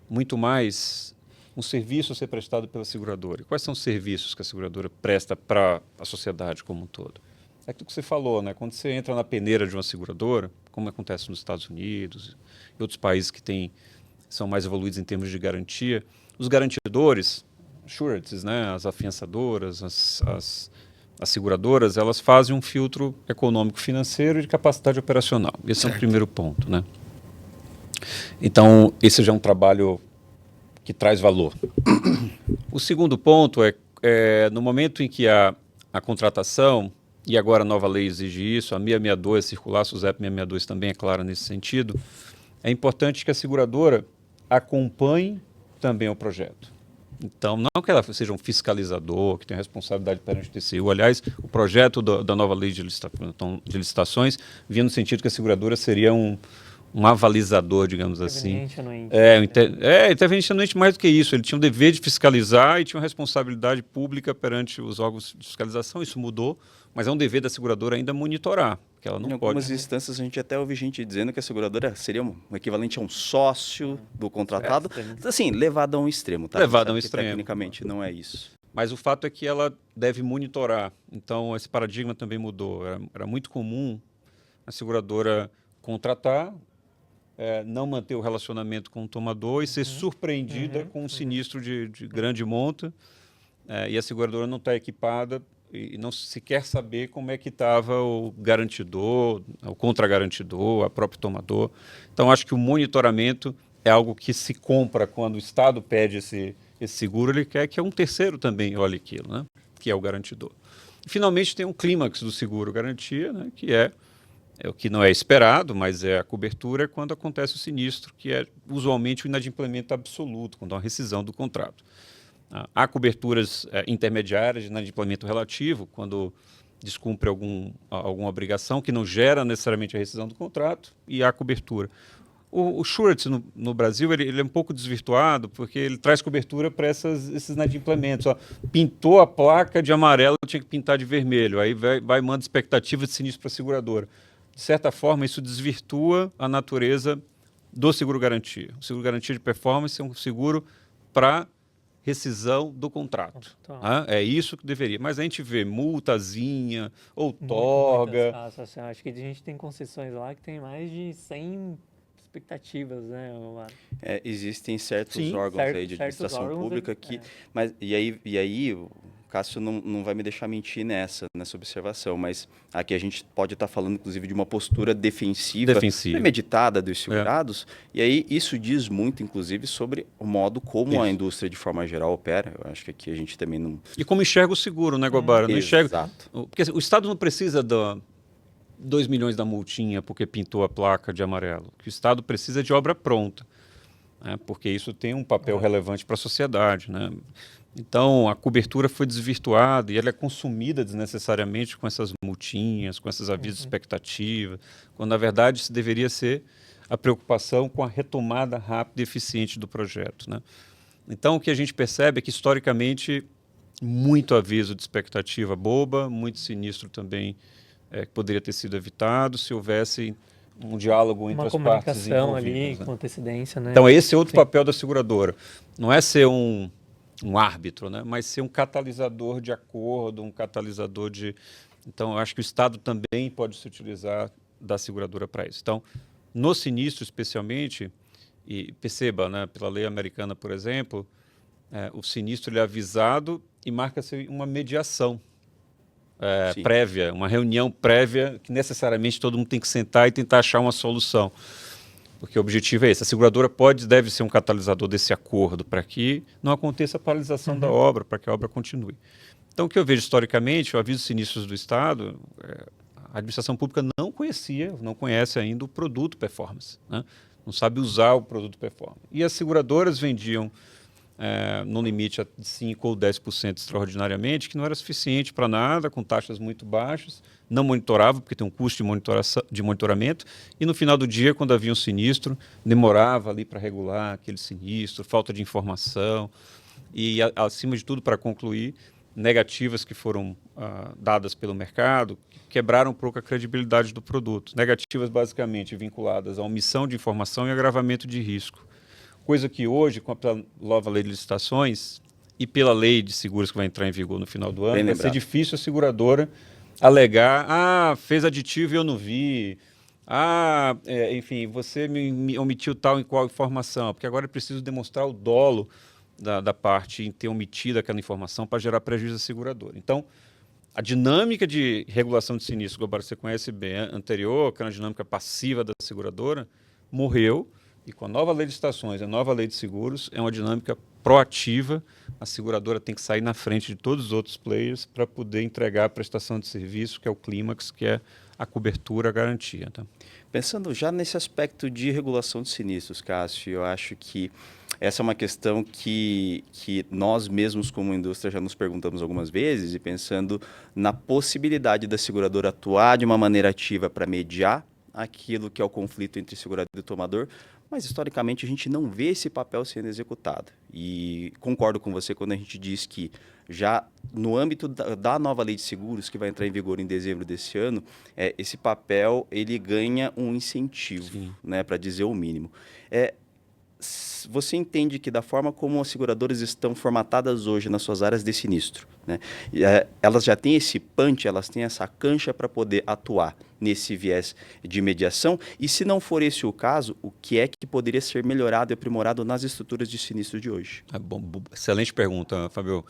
muito mais um serviço a ser prestado pela seguradora. E quais são os serviços que a seguradora presta para a sociedade como um todo? É aquilo que você falou, né? Quando você entra na peneira de uma seguradora, como acontece nos Estados Unidos e outros países que são mais evoluídos em termos de garantia, os garantidores, sureties, né? As afiançadoras, as seguradoras, elas fazem um filtro econômico, financeiro e de capacidade operacional. Esse é o primeiro ponto, né? Então, esse já é um trabalho que traz valor. O segundo ponto é no momento em que a contratação, e agora a nova lei exige isso, a 662 circular, a SUSEP 662 também é clara nesse sentido, é importante que a seguradora acompanhe também o projeto. Então, não que ela seja um fiscalizador, que tenha responsabilidade perante o TCU. Aliás, o projeto da nova lei de licitações vinha no sentido que a seguradora seria um avalizador, digamos assim. Interveniente anuente mais do que isso. Ele tinha o dever de fiscalizar e tinha uma responsabilidade pública perante os órgãos de fiscalização. Isso mudou, mas é um dever da seguradora ainda monitorar. Que ela não em algumas instâncias, a gente até ouve gente dizendo que a seguradora seria um equivalente a um sócio do contratado. Assim, levado a um extremo. Tá? Levado a um extremo. Tecnicamente, não é isso. Mas o fato é que ela deve monitorar. Então, esse paradigma também mudou. Era muito comum a seguradora contratar, não manter o relacionamento com o tomador e ser surpreendida com um sinistro de grande monta, e a seguradora não está equipada e não sequer saber como é que estava o garantidor, o contragarantidor, a próprio tomador. Então, acho que o monitoramento é algo que se compra quando o Estado pede esse seguro, ele quer que um terceiro também olhe aquilo, né? Que é o garantidor. E, finalmente, tem um clímax do seguro-garantia, né? Que é o que não é esperado, mas é a cobertura quando acontece o sinistro, que é usualmente o inadimplemento absoluto, quando há uma rescisão do contrato. Há coberturas intermediárias de inadimplemento relativo, quando descumpre alguma obrigação que não gera necessariamente a rescisão do contrato, e há cobertura. O surety no Brasil ele é um pouco desvirtuado, porque ele traz cobertura para esses inadimplementos. Pintou a placa de amarelo, tinha que pintar de vermelho, aí vai manda expectativa de sinistro para a seguradora. De certa forma, isso desvirtua a natureza do seguro-garantia. O seguro-garantia de performance é um seguro para rescisão do contrato. É isso que deveria. Mas a gente vê multazinha, outorga. Assim, acho que a gente tem concessões lá que tem mais de 100 expectativas, né? Existem certos órgãos aí de administração pública que... Mas, e aí o Cássio não vai me deixar mentir nessa observação, mas aqui a gente pode estar falando, inclusive, de uma postura defensiva. Premeditada dos segurados, e aí isso diz muito, inclusive, sobre o modo como a indústria, de forma geral, opera. Eu acho que aqui a gente também não... E como enxerga o seguro, né, Gobara? Não enxerga... Exato. Porque o Estado não precisa 2 milhões da multinha porque pintou a placa de amarelo. O que o Estado precisa é de obra pronta, né? Porque isso tem um papel relevante para a sociedade, né? Então, a cobertura foi desvirtuada e ela é consumida desnecessariamente com essas multinhas, com esses avisos de expectativa, quando, na verdade, isso deveria ser a preocupação com a retomada rápida e eficiente do projeto, né? Então, o que a gente percebe é que, historicamente, muito aviso de expectativa boba, muito sinistro também, que poderia ter sido evitado se houvesse um diálogo entre as partes envolvidas. Uma comunicação ali, com antecedência, né? Então, esse é outro papel da seguradora. Não é ser um árbitro, né? Mas ser um catalisador de acordo, um catalisador de... Então, eu acho que o Estado também pode se utilizar da seguradora para isso. Então, no sinistro, especialmente, e perceba, né, pela lei americana, por exemplo, o sinistro ele é avisado e marca-se uma mediação. Sim. prévia, uma reunião prévia que necessariamente todo mundo tem que sentar e tentar achar uma solução. Porque o objetivo é esse. A seguradora deve ser um catalisador desse acordo para que não aconteça a paralisação da obra, para que a obra continue. Então, o que eu vejo historicamente, o aviso de sinistros do Estado, a administração pública não conhece ainda o produto performance, né? Não sabe usar o produto performance. E as seguradoras vendiam no limite de 5% ou 10% extraordinariamente, que não era suficiente para nada, com taxas muito baixas, não monitorava, porque tem um custo de monitoramento, e no final do dia, quando havia um sinistro, demorava ali para regular aquele sinistro, falta de informação, e acima de tudo, para concluir, negativas que foram dadas pelo mercado, que quebraram um pouco a credibilidade do produto. Negativas basicamente vinculadas à omissão de informação e agravamento de risco. Coisa que hoje, com a nova lei de licitações e pela lei de seguros que vai entrar em vigor no final do ano, vai ser difícil a seguradora alegar, fez aditivo e eu não vi, enfim, você me omitiu tal e qual informação, porque agora é preciso demonstrar o dolo da parte em ter omitido aquela informação para gerar prejuízo à seguradora. Então, a dinâmica de regulação de sinistro, que agora você conhece bem, anterior, que era uma dinâmica passiva da seguradora, morreu. E com a nova lei de licitações, a nova lei de seguros, é uma dinâmica proativa. A seguradora tem que sair na frente de todos os outros players para poder entregar a prestação de serviço, que é o clímax, que é a cobertura, a garantia. Tá? Pensando já nesse aspecto de regulação de sinistros, Cássio, eu acho que essa é uma questão que nós mesmos, como indústria, já nos perguntamos algumas vezes, e pensando na possibilidade da seguradora atuar de uma maneira ativa para mediar aquilo que é o conflito entre segurador e tomador, mas historicamente a gente não vê esse papel sendo executado. E concordo com você quando a gente diz que já no âmbito da nova lei de seguros, que vai entrar em vigor em dezembro desse ano, esse papel ele ganha um incentivo, né, para dizer o mínimo. Você entende que da forma como as seguradoras estão formatadas hoje nas suas áreas de sinistro, né, elas já têm esse punch, elas têm essa cancha para poder atuar nesse viés de mediação? E se não for esse o caso, o que é que poderia ser melhorado e aprimorado nas estruturas de sinistro de hoje? Excelente pergunta, Fábio.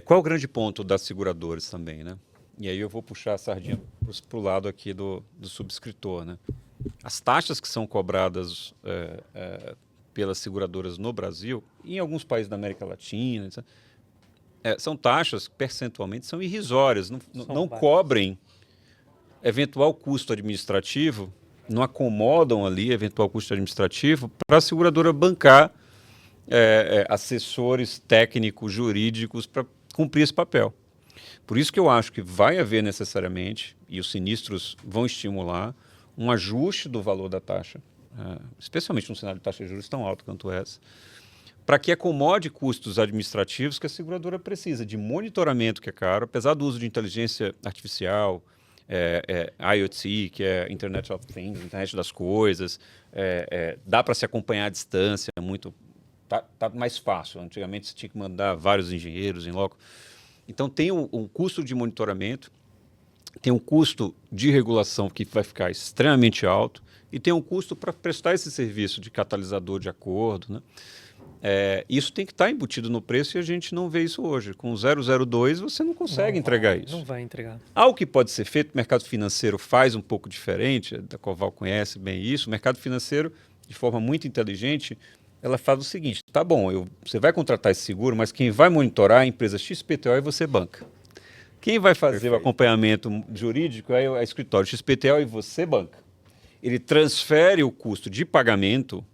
Qual é o grande ponto das seguradoras também, né? E aí eu vou puxar a sardinha para o lado aqui do subscritor, né? As taxas que são cobradas pelas seguradoras no Brasil, e em alguns países da América Latina, etc., são taxas que percentualmente são irrisórias, não cobrem eventual custo administrativo, não acomodam ali eventual custo administrativo para a seguradora bancar assessores técnicos, jurídicos para cumprir esse papel. Por isso que eu acho que vai haver necessariamente, e os sinistros vão estimular, um ajuste do valor da taxa, especialmente num cenário de taxa de juros tão alto quanto essa, para que acomode custos administrativos que a seguradora precisa, de monitoramento que é caro, apesar do uso de inteligência artificial, IoT, que é Internet of Things, Internet das Coisas, dá para se acompanhar à distância, tá mais fácil. Antigamente você tinha que mandar vários engenheiros em loco. Então tem um custo de monitoramento, tem um custo de regulação que vai ficar extremamente alto e tem um custo para prestar esse serviço de catalisador de acordo, né? Isso tem que estar embutido no preço e a gente não vê isso hoje. Com 002 você não consegue entregar isso. Não vai entregar. Algo que pode ser feito, o mercado financeiro faz um pouco diferente, a Coval conhece bem isso, o mercado financeiro, de forma muito inteligente, ela faz o seguinte, tá bom, você vai contratar esse seguro, mas quem vai monitorar é a empresa XPTO e você banca. Quem vai fazer o acompanhamento jurídico é o escritório XPTO e você banca. Ele transfere o custo de pagamento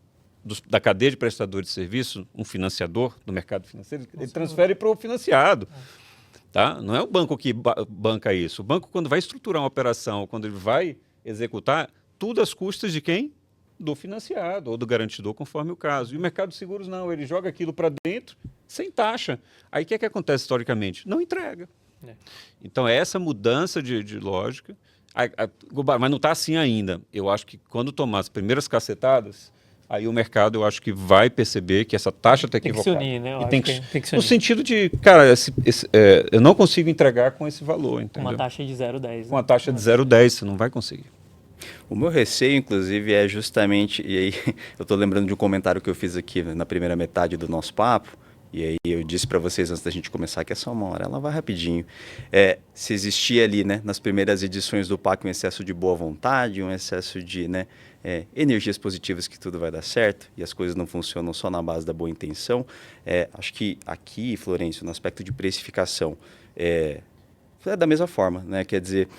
da cadeia de prestadores de serviço, um financiador do mercado financeiro, ele transfere para o financiado. Tá? Não é o banco que banca isso. O banco, quando vai estruturar uma operação, quando ele vai executar, tudo às custas de quem? Do financiado ou do garantidor, conforme o caso. E o mercado de seguros não, ele joga aquilo para dentro sem taxa. Aí o que acontece historicamente? Não entrega. Então, essa mudança de lógica, mas não está assim ainda. Eu acho que quando tomar as primeiras cacetadas, aí o mercado, eu acho que vai perceber que essa taxa está equivocada. Tem que se unir, né? Tem que se unir. No sentido de, cara, eu não consigo entregar com esse valor, entendeu? Uma taxa de 0,10. Com uma taxa de 0,10, você não vai conseguir. O meu receio, inclusive, é justamente, e aí eu estou lembrando de um comentário que eu fiz aqui na primeira metade do nosso papo, E aí eu disse para vocês antes da gente começar que essa 1 hora ela vai rapidinho. Se existia ali, né, nas primeiras edições do PAC um excesso de boa vontade, um excesso de, né, energias positivas que tudo vai dar certo e as coisas não funcionam só na base da boa intenção, acho que aqui, Florencio, no aspecto de precificação, é da mesma forma, né? Quer dizer,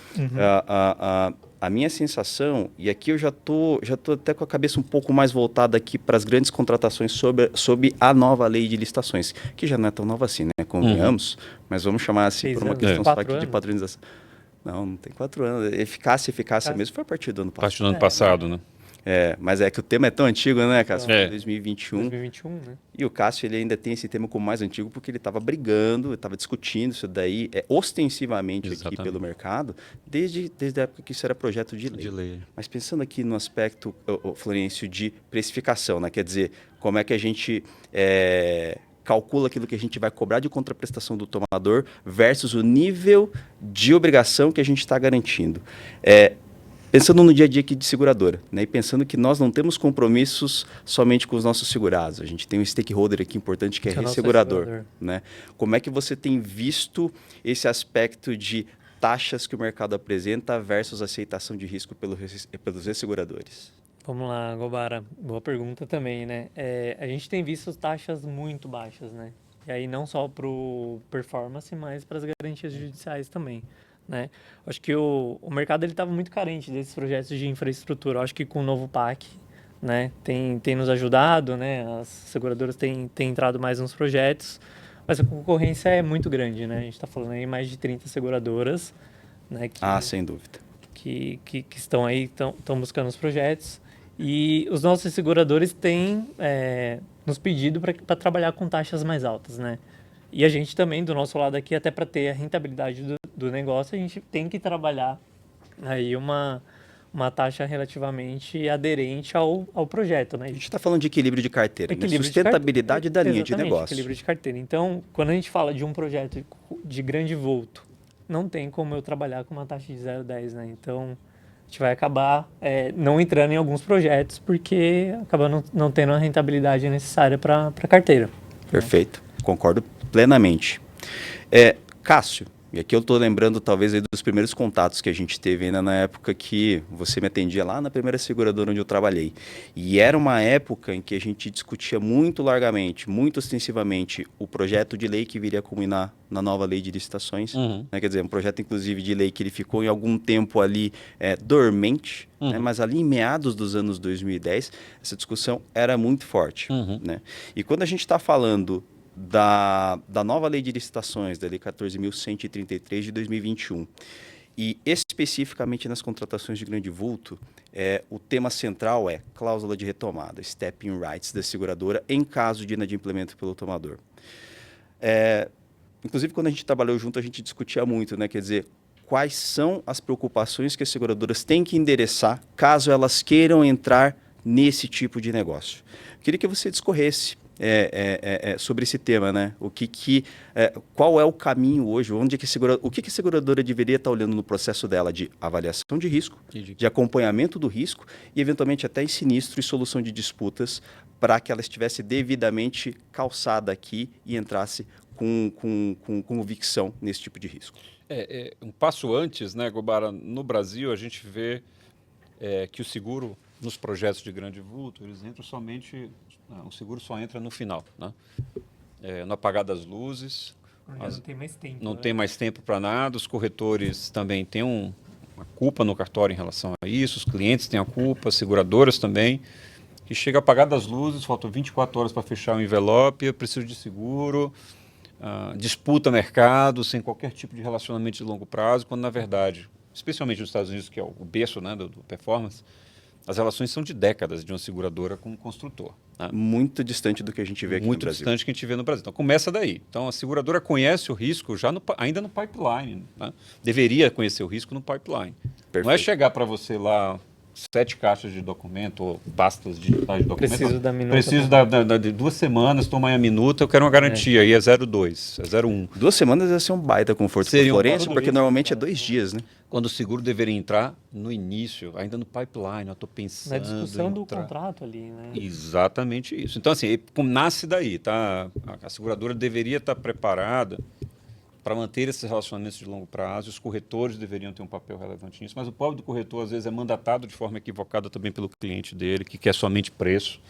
a minha sensação, e aqui eu já tô até com a cabeça um pouco mais voltada aqui para as grandes contratações sob a nova lei de licitações, que já não é tão nova assim, né? Convenhamos, mas vamos chamar assim por uma questão só aqui de padronização. Não tem 4 anos. Eficácia mesmo foi a partir do ano passado. A partir do ano passado, né? Mas é que o tema é tão antigo, né, Cássio? 2021. 2021, né? E o Cássio, ele ainda tem esse tema como mais antigo porque ele estava brigando, estava discutindo isso daí ostensivamente aqui pelo mercado, desde a época que isso era projeto de lei. Mas pensando aqui no aspecto, Florencio, de precificação, né? Quer dizer, como é que a gente calcula aquilo que a gente vai cobrar de contraprestação do tomador versus o nível de obrigação que a gente está garantindo. Pensando no dia a dia aqui de seguradora, né? E pensando que nós não temos compromissos somente com os nossos segurados. A gente tem um stakeholder aqui importante que é ressegurador, né? Como é que você tem visto esse aspecto de taxas que o mercado apresenta versus aceitação de risco pelos resseguradores? Vamos lá, Gobara. Boa pergunta também, né? A gente tem visto taxas muito baixas, né? E aí não só para o performance, mas para as garantias judiciais também. Né? Acho que o mercado estava muito carente desses projetos de infraestrutura. Acho que com o novo PAC, né, tem nos ajudado, né? As seguradoras têm entrado mais nos projetos, mas a concorrência é muito grande, né? A gente está falando aí mais de 30 seguradoras, né, sem dúvida. Que estão aí, estão buscando os projetos. E os nossos seguradores têm nos pedido para trabalhar com taxas mais altas, né? E a gente também, do nosso lado aqui, até para ter a rentabilidade do negócio, a gente tem que trabalhar aí uma taxa relativamente aderente ao projeto, né? A gente está falando de equilíbrio de carteira, né? Sustentabilidade da linha de negócio. Equilíbrio de carteira. Então, quando a gente fala de um projeto de grande vulto, não tem como eu trabalhar com uma taxa de 0,10, né? Então, a gente vai acabar não entrando em alguns projetos porque acaba não tendo a rentabilidade necessária para a carteira. Perfeito. Né? Concordo plenamente. Cássio, e aqui eu estou lembrando talvez aí dos primeiros contatos que a gente teve ainda na época que você me atendia lá na primeira seguradora onde eu trabalhei. E era uma época em que a gente discutia muito largamente, muito extensivamente, o projeto de lei que viria a culminar na nova lei de licitações. Né? Quer dizer, um projeto inclusive de lei que ele ficou em algum tempo ali dormente, né? Mas ali em meados dos anos 2010, essa discussão era muito forte. Né? E quando a gente está falando da nova lei de licitações, da lei 14.133 de 2021, e especificamente nas contratações de grande vulto, o tema central é cláusula de retomada, stepping rights da seguradora em caso de inadimplemento pelo tomador. Inclusive, quando a gente trabalhou junto, a gente discutia muito, né? Quer dizer, quais são as preocupações que as seguradoras têm que endereçar caso elas queiram entrar nesse tipo de negócio. Queria que você discorresse sobre esse tema, né? Qual é o caminho hoje? O que a seguradora deveria estar olhando no processo dela de avaliação de risco, de acompanhamento do risco e, eventualmente, até em sinistro e solução de disputas para que ela estivesse devidamente calçada aqui e entrasse com convicção nesse tipo de risco? Um passo antes, né, Gobara? No Brasil, a gente vê que o seguro, nos projetos de grande vulto, eles entram somente... o seguro só entra no final, né? No apagar das luzes. Não tem mais tempo. Não tem mais tempo para nada. Os corretores também têm uma culpa no cartório em relação a isso. Os clientes têm a culpa, as seguradoras também. Que chega a apagar das luzes, faltam 24 horas para fechar o envelope, eu preciso de seguro, disputa mercado sem qualquer tipo de relacionamento de longo prazo, quando na verdade, especialmente nos Estados Unidos, que é o berço, né, do performance, as relações são de décadas de uma seguradora com um construtor. Né? Muito distante do que a gente vê aqui no Brasil. Muito distante do que a gente vê no Brasil. Então, começa daí. Então, a seguradora conhece o risco já ainda no pipeline. Né? Deveria conhecer o risco no pipeline. Perfeito. Não é chegar para você lá 7 caixas de documento, ou pastas digitais de documento. Preciso da minuta. Preciso de 2 semanas, toma aí a minuta, eu quero uma garantia. Aí é 0,2, é 0,1. 2 semanas ia ser um baita conforto para Seria um Florencio, baita porque conforto, normalmente é 2 dias, né? Quando o seguro deveria entrar no início, ainda no pipeline, eu estou pensando Na discussão em do entrar. contrato ali, né? Exatamente isso. Então, assim, nasce daí, tá? A seguradora deveria estar preparada para manter esses relacionamentos de longo prazo, os corretores deveriam ter um papel relevante nisso, mas o pobre do corretor, às vezes, é mandatado de forma equivocada também pelo cliente dele, que quer somente preço.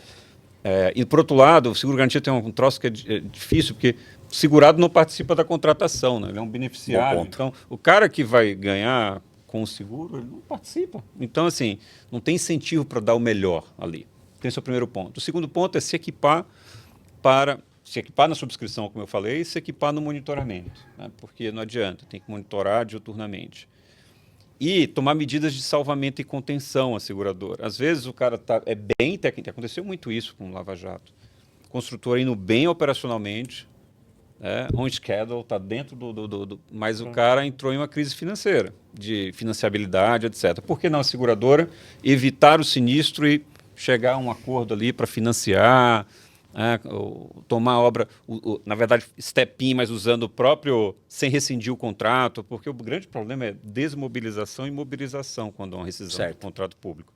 E, por outro lado, o seguro-garantia tem um troço que é difícil, porque o segurado não participa da contratação, né? Ele é um beneficiário. Bom ponto. Então, o cara que vai ganhar com o seguro, ele não participa. Então, assim, não tem incentivo para dar o melhor ali. Esse é o primeiro ponto. O segundo ponto é se equipar na subscrição, como eu falei, e se equipar no monitoramento, né? Porque não adianta, tem que monitorar diuturnamente. E tomar medidas de salvamento e contenção a seguradora. Às vezes o cara é bem técnico, aconteceu muito isso com o Lava Jato. O construtor indo bem operacionalmente, on schedule, está dentro mas o cara entrou em uma crise financeira, de financiabilidade, etc. Por que não a seguradora evitar o sinistro e chegar a um acordo ali para financiar, tomar a obra, na verdade, step-in, mas usando o próprio, sem rescindir o contrato, porque o grande problema é desmobilização e mobilização quando há uma rescisão do contrato público.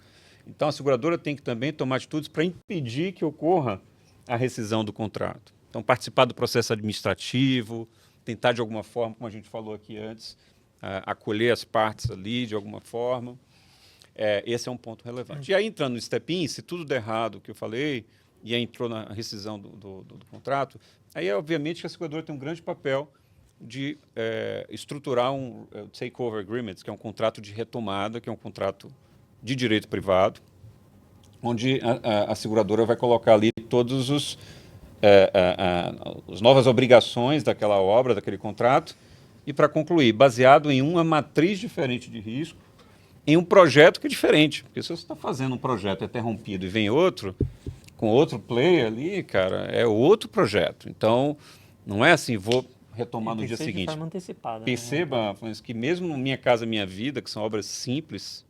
Então, a seguradora tem que também tomar atitudes para impedir que ocorra a rescisão do contrato. Então, participar do processo administrativo, tentar de alguma forma, como a gente falou aqui antes, acolher as partes ali de alguma forma. Esse é um ponto relevante. E aí, entrando no step-in, se tudo der errado, o que eu falei, e aí entrou na rescisão do contrato, aí, obviamente, que a seguradora tem um grande papel de estruturar um takeover agreement, que é um contrato de retomada, que é um contrato de direito privado, onde a seguradora vai colocar ali todos as novas obrigações daquela obra, daquele contrato, e para concluir, baseado em uma matriz diferente de risco, em um projeto que é diferente. Porque se você está fazendo um projeto interrompido e vem outro, com outro player ali, cara, é outro projeto. Então, não é assim, vou retomar no dia seguinte. De forma antecipada, Perceba, né? Que mesmo no Minha Casa Minha Vida, que são obras simples,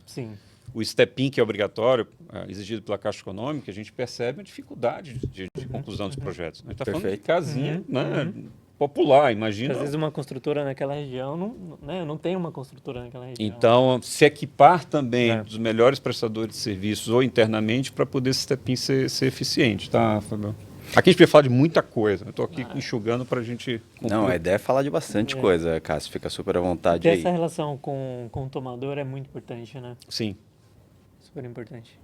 sim, o step-in, que é obrigatório, exigido pela Caixa Econômica, a gente percebe a dificuldade de conclusão dos projetos. A gente está falando de casinha, né, popular, imagina. Às vezes uma construtora naquela região, não tem uma construtora naquela região. Então, se equipar também dos melhores prestadores de serviços ou internamente para poder esse step-in ser eficiente, tá, Fabio? Aqui a gente vai falar de muita coisa. Eu estou aqui enxugando para a gente concluir. Não, a ideia é falar de bastante coisa, Cássio. Fica super à vontade aí. aí. Essa relação com o tomador é muito importante, né? Sim. Super importante.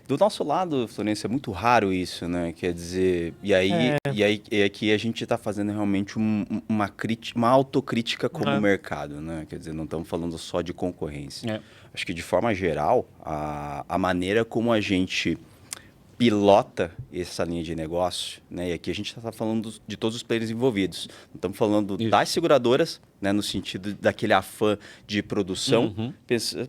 Do nosso lado, Florencio, é muito raro isso, né? Quer dizer, e aqui a gente está fazendo realmente uma autocrítica como mercado, né? Quer dizer, não estamos falando só de concorrência. Acho que de forma geral, a maneira como a gente pilota essa linha de negócio, né? E aqui a gente está falando de todos os players envolvidos. Não estamos falando das seguradoras, né? No sentido daquele afã de produção,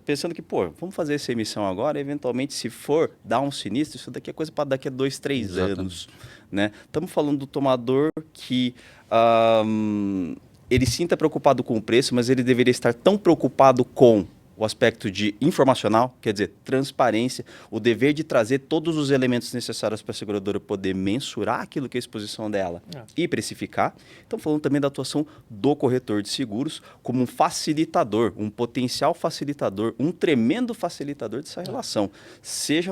pensando que, vamos fazer essa emissão agora, e eventualmente, se for dar um sinistro, isso daqui é coisa para daqui a 2, 3 anos, né? Estamos falando do tomador que ele sim está preocupado com o preço, mas ele deveria estar tão preocupado com o aspecto de informacional, quer dizer, transparência, o dever de trazer todos os elementos necessários para a seguradora poder mensurar aquilo que é a exposição dela e precificar. Estamos falando também da atuação do corretor de seguros como um facilitador, um potencial facilitador, um tremendo facilitador dessa relação, seja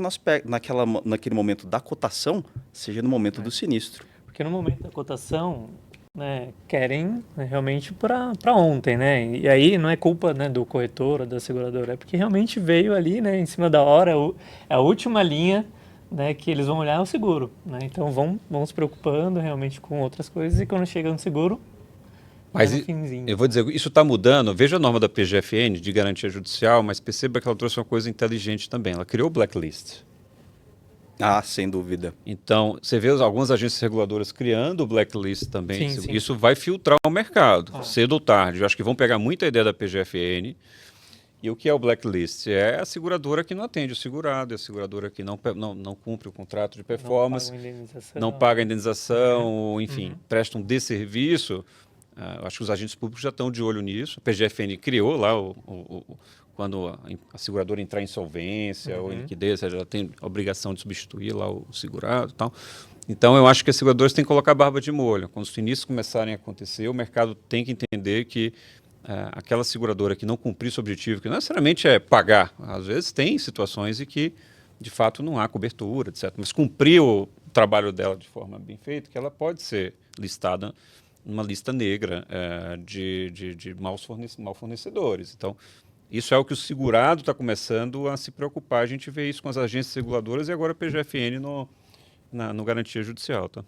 naquele momento da cotação, seja no momento do sinistro. Porque no momento da cotação, né, querem realmente para ontem, né? E aí não é culpa, né, do corretor ou da seguradora, é porque realmente veio ali, né, em cima da hora, é a última linha, né, que eles vão olhar o seguro, né? Então vão se preocupando realmente com outras coisas e quando chega no seguro, mas eu vou dizer, isso está mudando. Veja a norma da PGFN de garantia judicial, mas perceba que ela trouxe uma coisa inteligente também. Ela criou o blacklist. Sem dúvida. Então, você vê algumas agências reguladoras criando o blacklist também. Sim. Isso vai filtrar o mercado, cedo ou tarde. Eu acho que vão pegar muita ideia da PGFN. E o que é o blacklist? É a seguradora que não atende o segurado, é a seguradora que não cumpre o contrato de performance, não paga a indenização, ou, enfim, presta um desserviço. Acho que os agentes públicos já estão de olho nisso. A PGFN criou lá o quando a seguradora entrar em insolvência ou em liquidez, ela tem a obrigação de substituir lá o segurado e tal. Então, eu acho que as seguradoras têm que colocar a barba de molho. Quando os sinistros começarem a acontecer, o mercado tem que entender que aquela seguradora que não cumprir seu objetivo, que não necessariamente é pagar, às vezes tem situações em que, de fato, não há cobertura, etc. Mas cumprir o trabalho dela de forma bem feita, que ela pode ser listada numa lista negra de maus fornecedores. Então, isso é o que o segurado está começando a se preocupar. A gente vê isso com as agências reguladoras e agora a PGFN no garantia judicial. Tá?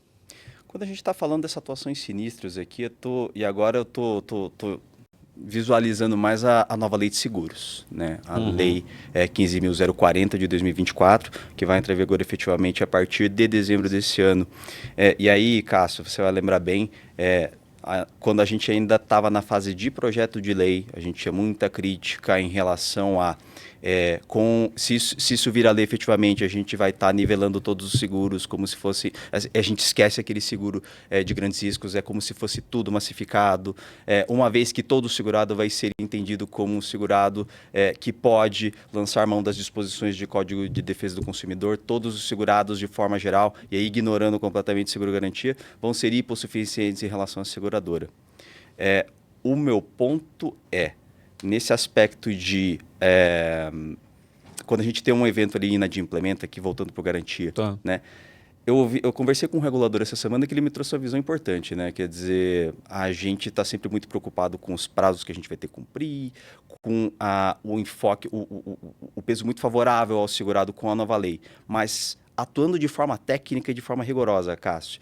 Quando a gente está falando dessa atuação em sinistros aqui, agora eu tô visualizando mais a nova lei de seguros, né? A lei 15.040 de 2024, que vai entrar em vigor efetivamente a partir de dezembro desse ano. E aí, Cássio, você vai lembrar bem, quando a gente ainda estava na fase de projeto de lei, a gente tinha muita crítica em relação a se isso virar lei efetivamente, a gente vai estar nivelando todos os seguros como se fosse... A gente esquece aquele seguro de grandes riscos, é como se fosse tudo massificado, uma vez que todo segurado vai ser entendido como um segurado que pode lançar mão das disposições de Código de Defesa do Consumidor, todos os segurados de forma geral, e aí ignorando completamente seguro-garantia, vão ser hipossuficientes em relação à seguradora. O meu ponto nesse aspecto de... quando a gente tem um evento ali inadimplementa, aqui voltando para o garantia, Tá. né? Eu conversei com um regulador essa semana que ele me trouxe uma visão importante, né? Quer dizer, a gente está sempre muito preocupado com os prazos que a gente vai ter que cumprir, com o enfoque, o peso muito favorável ao segurado com a nova lei, mas atuando de forma técnica e de forma rigorosa, Cássio.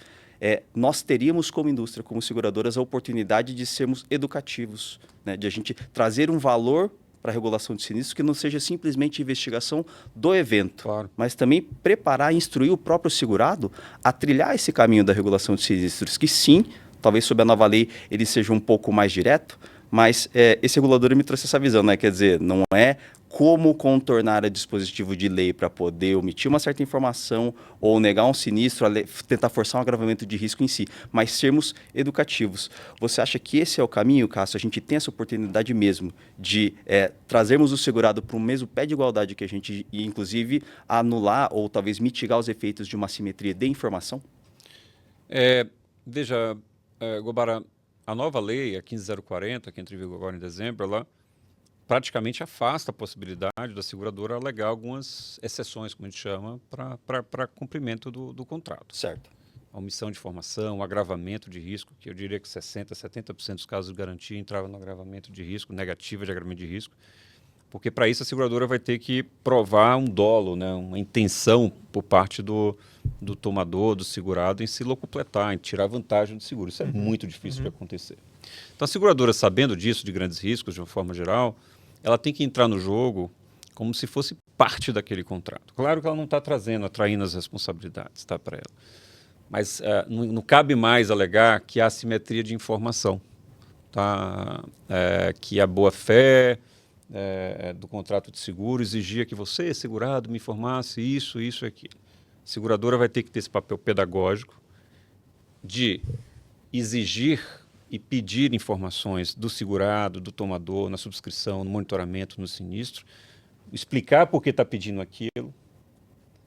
Nós teríamos como indústria, como seguradoras, a oportunidade de sermos educativos, né? De a gente trazer um valor para a regulação de sinistros que não seja simplesmente investigação do evento, Claro. mas também preparar e instruir o próprio segurado a trilhar esse caminho da regulação de sinistros, que sim, talvez sob a nova lei ele seja um pouco mais direto, mas esse regulador me trouxe essa visão, né? Quer dizer, não é como contornar a dispositivo de lei para poder omitir uma certa informação ou negar um sinistro, tentar forçar um agravamento de risco em si, mas sermos educativos. Você acha que esse é o caminho, Cássio? A gente tem essa oportunidade mesmo de trazermos o segurado para o mesmo pé de igualdade que a gente e, inclusive, anular ou talvez mitigar os efeitos de uma assimetria de informação? Veja, Gobara, a nova lei, a 15.040, que entra em vigor agora em dezembro, ela praticamente afasta a possibilidade da seguradora alegar algumas exceções, como a gente chama, para cumprimento do contrato. Certo. A omissão de informação, o agravamento de risco, que eu diria que 60%, 70% dos casos de garantia entravam no agravamento de risco, negativa de agravamento de risco, porque para isso a seguradora vai ter que provar um dolo, né, uma intenção por parte do tomador, do segurado, em se locupletar, em tirar vantagem do seguro. Isso é muito difícil de acontecer. Então, a seguradora, sabendo disso, de grandes riscos, de uma forma geral, ela tem que entrar no jogo como se fosse parte daquele contrato. Claro que ela não está atraindo as responsabilidades para ela. Mas não cabe mais alegar que há assimetria de informação, tá? Que a boa-fé do contrato de seguro exigia que você, segurado, me informasse isso e aquilo. A seguradora vai ter que ter esse papel pedagógico de exigir e pedir informações do segurado, do tomador, na subscrição, no monitoramento, no sinistro, explicar por que está pedindo aquilo,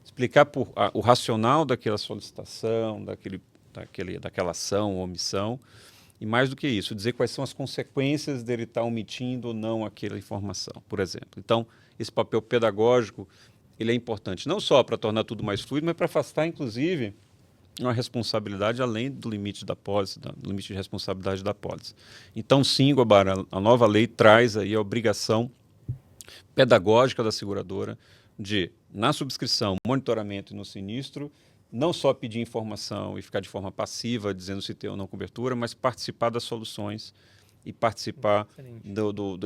explicar o racional daquela solicitação, daquela ação ou omissão, e mais do que isso, dizer quais são as consequências dele estar omitindo ou não aquela informação, por exemplo. Então, esse papel pedagógico ele é importante, não só para tornar tudo mais fluido, mas para afastar, inclusive, uma responsabilidade além do limite da pólice, do limite de responsabilidade da pólice. Então, sim, Gobara, a nova lei traz aí a obrigação pedagógica da seguradora de, na subscrição, monitoramento e no sinistro, não só pedir informação e ficar de forma passiva, dizendo se tem ou não cobertura, mas participar das soluções e participar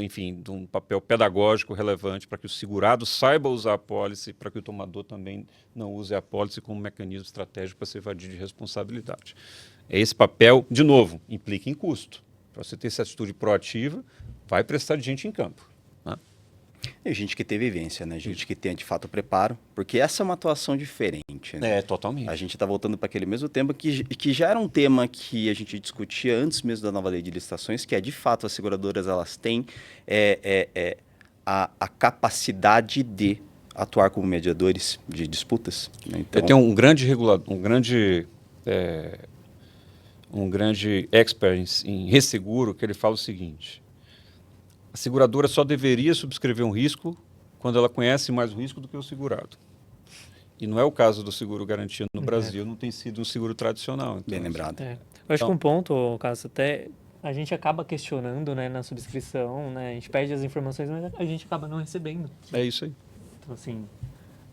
enfim, de um papel pedagógico relevante para que o segurado saiba usar a pólice, para que o tomador também não use a pólice como mecanismo estratégico para se evadir de responsabilidade. Esse papel, de novo, implica em custo. Para você ter essa atitude proativa, vai precisar de gente em campo. Né? E gente que tem vivência, né? Gente que tem, de fato, preparo, porque essa é uma atuação diferente, né? Totalmente. A gente está voltando para aquele mesmo tema que já era um tema que a gente discutia antes mesmo da nova lei de licitações, que é, de fato, as seguradoras elas têm a capacidade de atuar como mediadores de disputas. Né? Então, Eu tenho um grande regulador, um grande expert em resseguro, que ele fala o seguinte: a seguradora só deveria subscrever um risco quando ela conhece mais o risco do que o segurado. E não é o caso do seguro garantia no Brasil, não tem sido um seguro tradicional. Então, bem lembrado. Eu acho que um ponto, Cássio, até a gente acaba questionando, né, na subscrição, né, a gente pede as informações, mas a gente acaba não recebendo. É isso aí. Então, assim,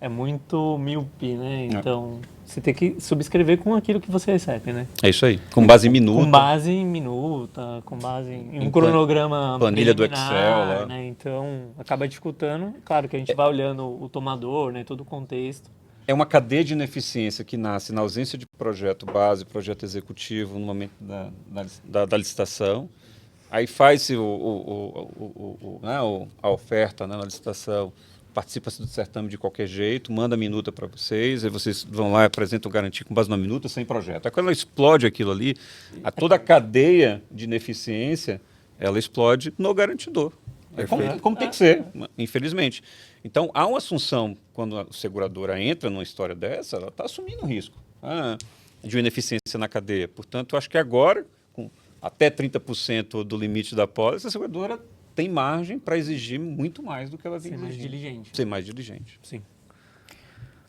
é muito míope, né? Então, você tem que subscrever com aquilo que você recebe, né? É isso aí. Com base em minuta. Com base em minuta, com base em um cronograma planilha do preliminar, Excel lá. né? Então, acaba dificultando. Claro que a gente vai olhando o tomador, né? Todo o contexto. É uma cadeia de ineficiência que nasce na ausência de projeto base, projeto executivo no momento da licitação. Aí faz-se a oferta, né, na licitação, participa-se do certame de qualquer jeito, manda a minuta para vocês, aí vocês vão lá e apresentam garantia com base na minuta, sem projeto. Aí quando ela explode aquilo ali, toda a cadeia de ineficiência, ela explode no garantidor. É como tem que ser, infelizmente. Então, há uma assunção, quando a seguradora entra numa história dessa, ela está assumindo o risco de uma ineficiência na cadeia. Portanto, eu acho que agora, com até 30% do limite da pólice, a seguradora tem margem para exigir muito mais do que ela vem Ser mais exigindo. diligente. Ser mais diligente. Sim.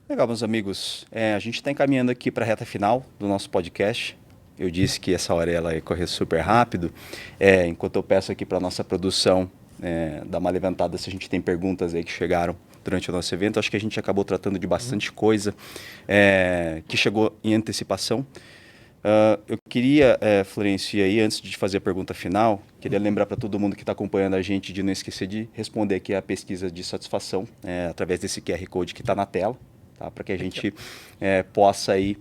Legal, meus amigos. A gente está encaminhando aqui para a reta final do nosso podcast. Eu disse que essa hora ela ia correr super rápido. Enquanto eu peço aqui para a nossa produção dar uma levantada se a gente tem perguntas aí que chegaram durante o nosso evento. Acho que a gente acabou tratando de bastante coisa que chegou em antecipação. Eu queria, Florencio, aí, antes de fazer a pergunta final, queria lembrar para todo mundo que está acompanhando a gente de não esquecer de responder aqui a pesquisa de satisfação através desse QR Code que está na tela, tá? Para que a gente possa aí,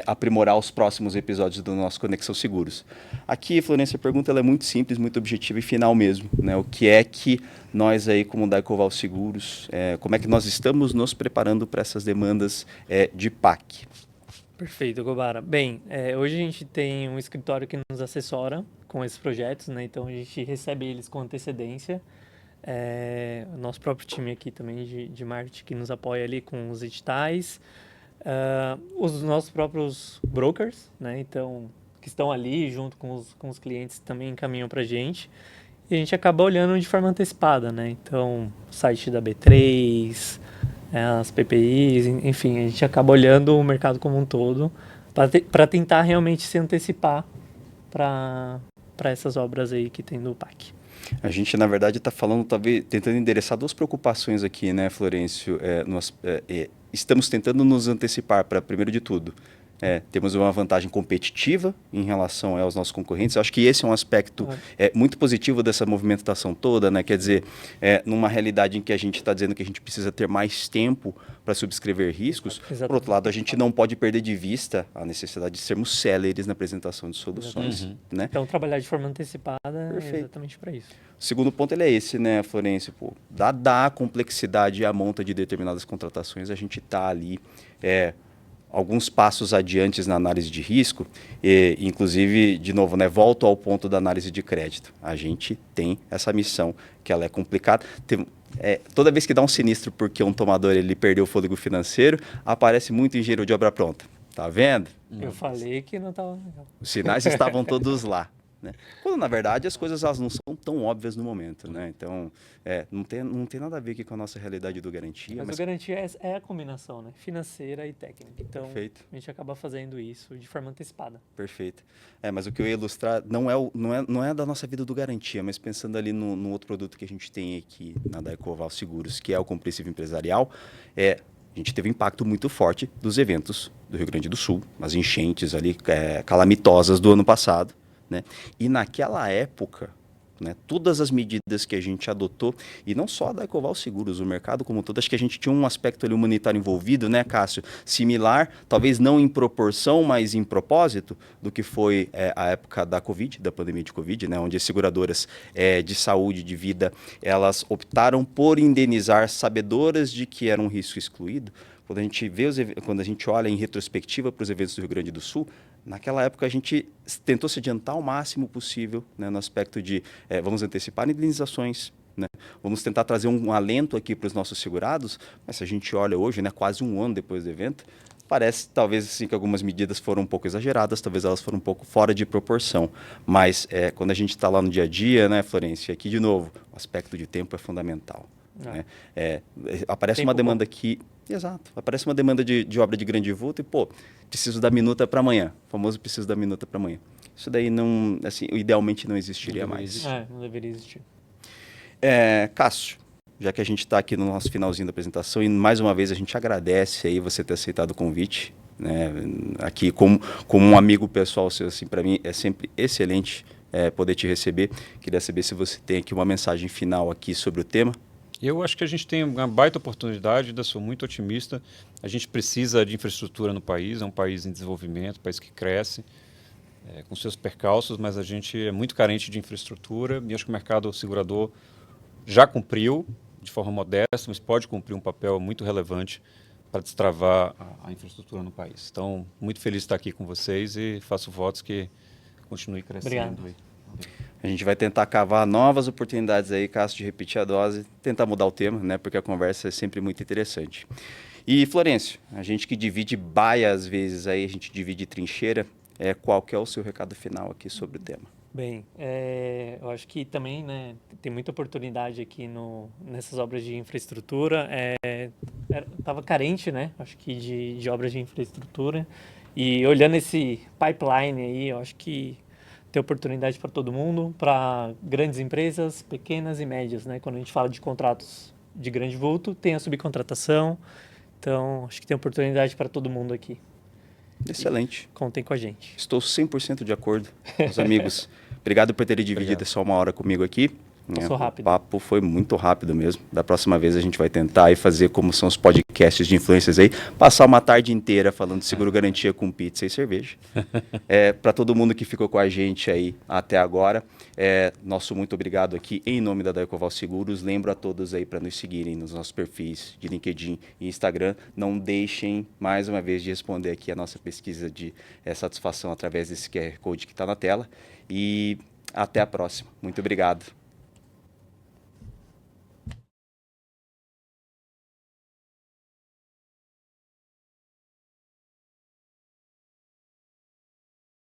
aprimorar os próximos episódios do nosso Conexão Seguros. Aqui, Florencio, a pergunta ela é muito simples, muito objetiva e final mesmo. Né? O que é que nós aí, como Daicoval Seguros, como é que nós estamos nos preparando para essas demandas de PAC? Perfeito, Gobara. Bem, hoje a gente tem um escritório que nos assessora com esses projetos, né? Então a gente recebe eles com antecedência. O nosso próprio time aqui também de marketing que nos apoia ali com os editais. Os nossos próprios brokers, né? Então, que estão ali junto com os clientes também encaminham para a gente. E a gente acaba olhando de forma antecipada, né? Então, o site da B3, as PPIs, enfim, a gente acaba olhando o mercado como um todo para tentar realmente se antecipar para essas obras aí que tem no PAC. A gente, na verdade, está falando, talvez, tentando endereçar duas preocupações aqui, né, Florencio? Estamos tentando nos antecipar para, primeiro de tudo, temos uma vantagem competitiva em relação aos nossos concorrentes. Eu acho que esse é um aspecto muito positivo dessa movimentação toda, né? Quer dizer, numa realidade em que a gente está dizendo que a gente precisa ter mais tempo para subscrever riscos, Exatamente. por outro lado, a gente não pode perder de vista a necessidade de sermos céleres na apresentação de soluções. Né? Então, trabalhar de forma antecipada Perfeito. é exatamente para isso. O segundo ponto ele é esse, né, Florencio? Dada a complexidade e a monta de determinadas contratações, a gente está ali alguns passos adiante na análise de risco, inclusive, de novo, né, volto ao ponto da análise de crédito. A gente tem essa missão, que ela é complicada. Toda vez que dá um sinistro porque um tomador ele perdeu o fôlego financeiro, aparece muito engenheiro de obra pronta. Tá vendo? Eu falei que não estava legal. Os sinais estavam todos lá. Né? Quando, na verdade, as coisas elas não são tão óbvias no momento. Né? Então, não tem nada a ver aqui com a nossa realidade do garantia. Mas o garantia é a combinação, né? Financeira e técnica. Então, Perfeito. a gente acaba fazendo isso de forma antecipada. Perfeito. Mas o que eu ia ilustrar não é da nossa vida do garantia, mas pensando ali no outro produto que a gente tem aqui na Daicoval Seguros, que é o compreensivo empresarial, a gente teve um impacto muito forte dos eventos do Rio Grande do Sul, as enchentes ali calamitosas do ano passado. Né? E naquela época, né, todas as medidas que a gente adotou, e não só a Daicoval Seguros, o mercado como um todo, acho que a gente tinha um aspecto ali humanitário envolvido, né, Cássio? Similar, talvez não em proporção, mas em propósito, do que foi a época da Covid, da pandemia de Covid, né, onde as seguradoras de saúde, de vida, elas optaram por indenizar sabedoras de que era um risco excluído. Quando a gente olha em retrospectiva para os eventos do Rio Grande do Sul, naquela época a gente tentou se adiantar o máximo possível, né, no aspecto de vamos antecipar indenizações, né? Vamos tentar trazer um alento aqui para os nossos segurados, mas se a gente olha hoje, né, quase um ano depois do evento, parece talvez assim, que algumas medidas foram um pouco exageradas, talvez elas foram um pouco fora de proporção. Mas quando a gente está lá no dia a dia, né, Florência, aqui de novo, o aspecto de tempo é fundamental. Né? Aparece Tempo uma demanda bom. aqui, exato, aparece uma demanda de obra de grande vulto e, pô, preciso da minuta para amanhã, o famoso preciso da minuta para amanhã. Isso daí não, assim, idealmente não existiria mais. Não deveria existir. Cássio, já que a gente está aqui no nosso finalzinho da apresentação e mais uma vez a gente agradece aí você ter aceitado o convite, né? Aqui como um amigo pessoal seu, assim, para mim é sempre excelente poder te receber. Queria saber se você tem aqui uma mensagem final aqui sobre o tema. Eu acho que a gente tem uma baita oportunidade, ainda sou muito otimista. A gente precisa de infraestrutura no país, é um país em desenvolvimento, um país que cresce, com seus percalços, mas a gente é muito carente de infraestrutura e acho que o mercado segurador já cumpriu, de forma modesta, mas pode cumprir um papel muito relevante para destravar a infraestrutura no país. Então, muito feliz de estar aqui com vocês e faço votos que continue crescendo. Obrigado. A gente vai tentar cavar novas oportunidades aí, Cássio, de repetir a dose, tentar mudar o tema, né? Porque a conversa é sempre muito interessante. E, Florencio, a gente que divide baia às vezes aí, a gente divide trincheira, qual que é o seu recado final aqui sobre o tema? Bem, eu acho que também, né, tem muita oportunidade aqui nessas obras de infraestrutura. Estava carente, né, acho que de obras de infraestrutura. E olhando esse pipeline aí, eu acho que tem oportunidade para todo mundo, para grandes empresas, pequenas e médias, né? Quando a gente fala de contratos de grande vulto, tem a subcontratação. Então, acho que tem oportunidade para todo mundo aqui. Excelente. E contem com a gente. Estou 100% de acordo, meus amigos. Obrigado por terem dividido essa uma hora comigo aqui. Passou rápido. O papo foi muito rápido mesmo. Da próxima vez a gente vai tentar aí fazer como são os podcasts de influências aí, passar uma tarde inteira falando de seguro garantia com pizza e cerveja. Para todo mundo que ficou com a gente aí até agora, nosso muito obrigado aqui em nome da Ecoval Seguros. Lembro a todos aí para nos seguirem nos nossos perfis de LinkedIn e Instagram. Não deixem mais uma vez de responder aqui a nossa pesquisa de satisfação através desse QR Code que está na tela. E até a próxima. Muito obrigado.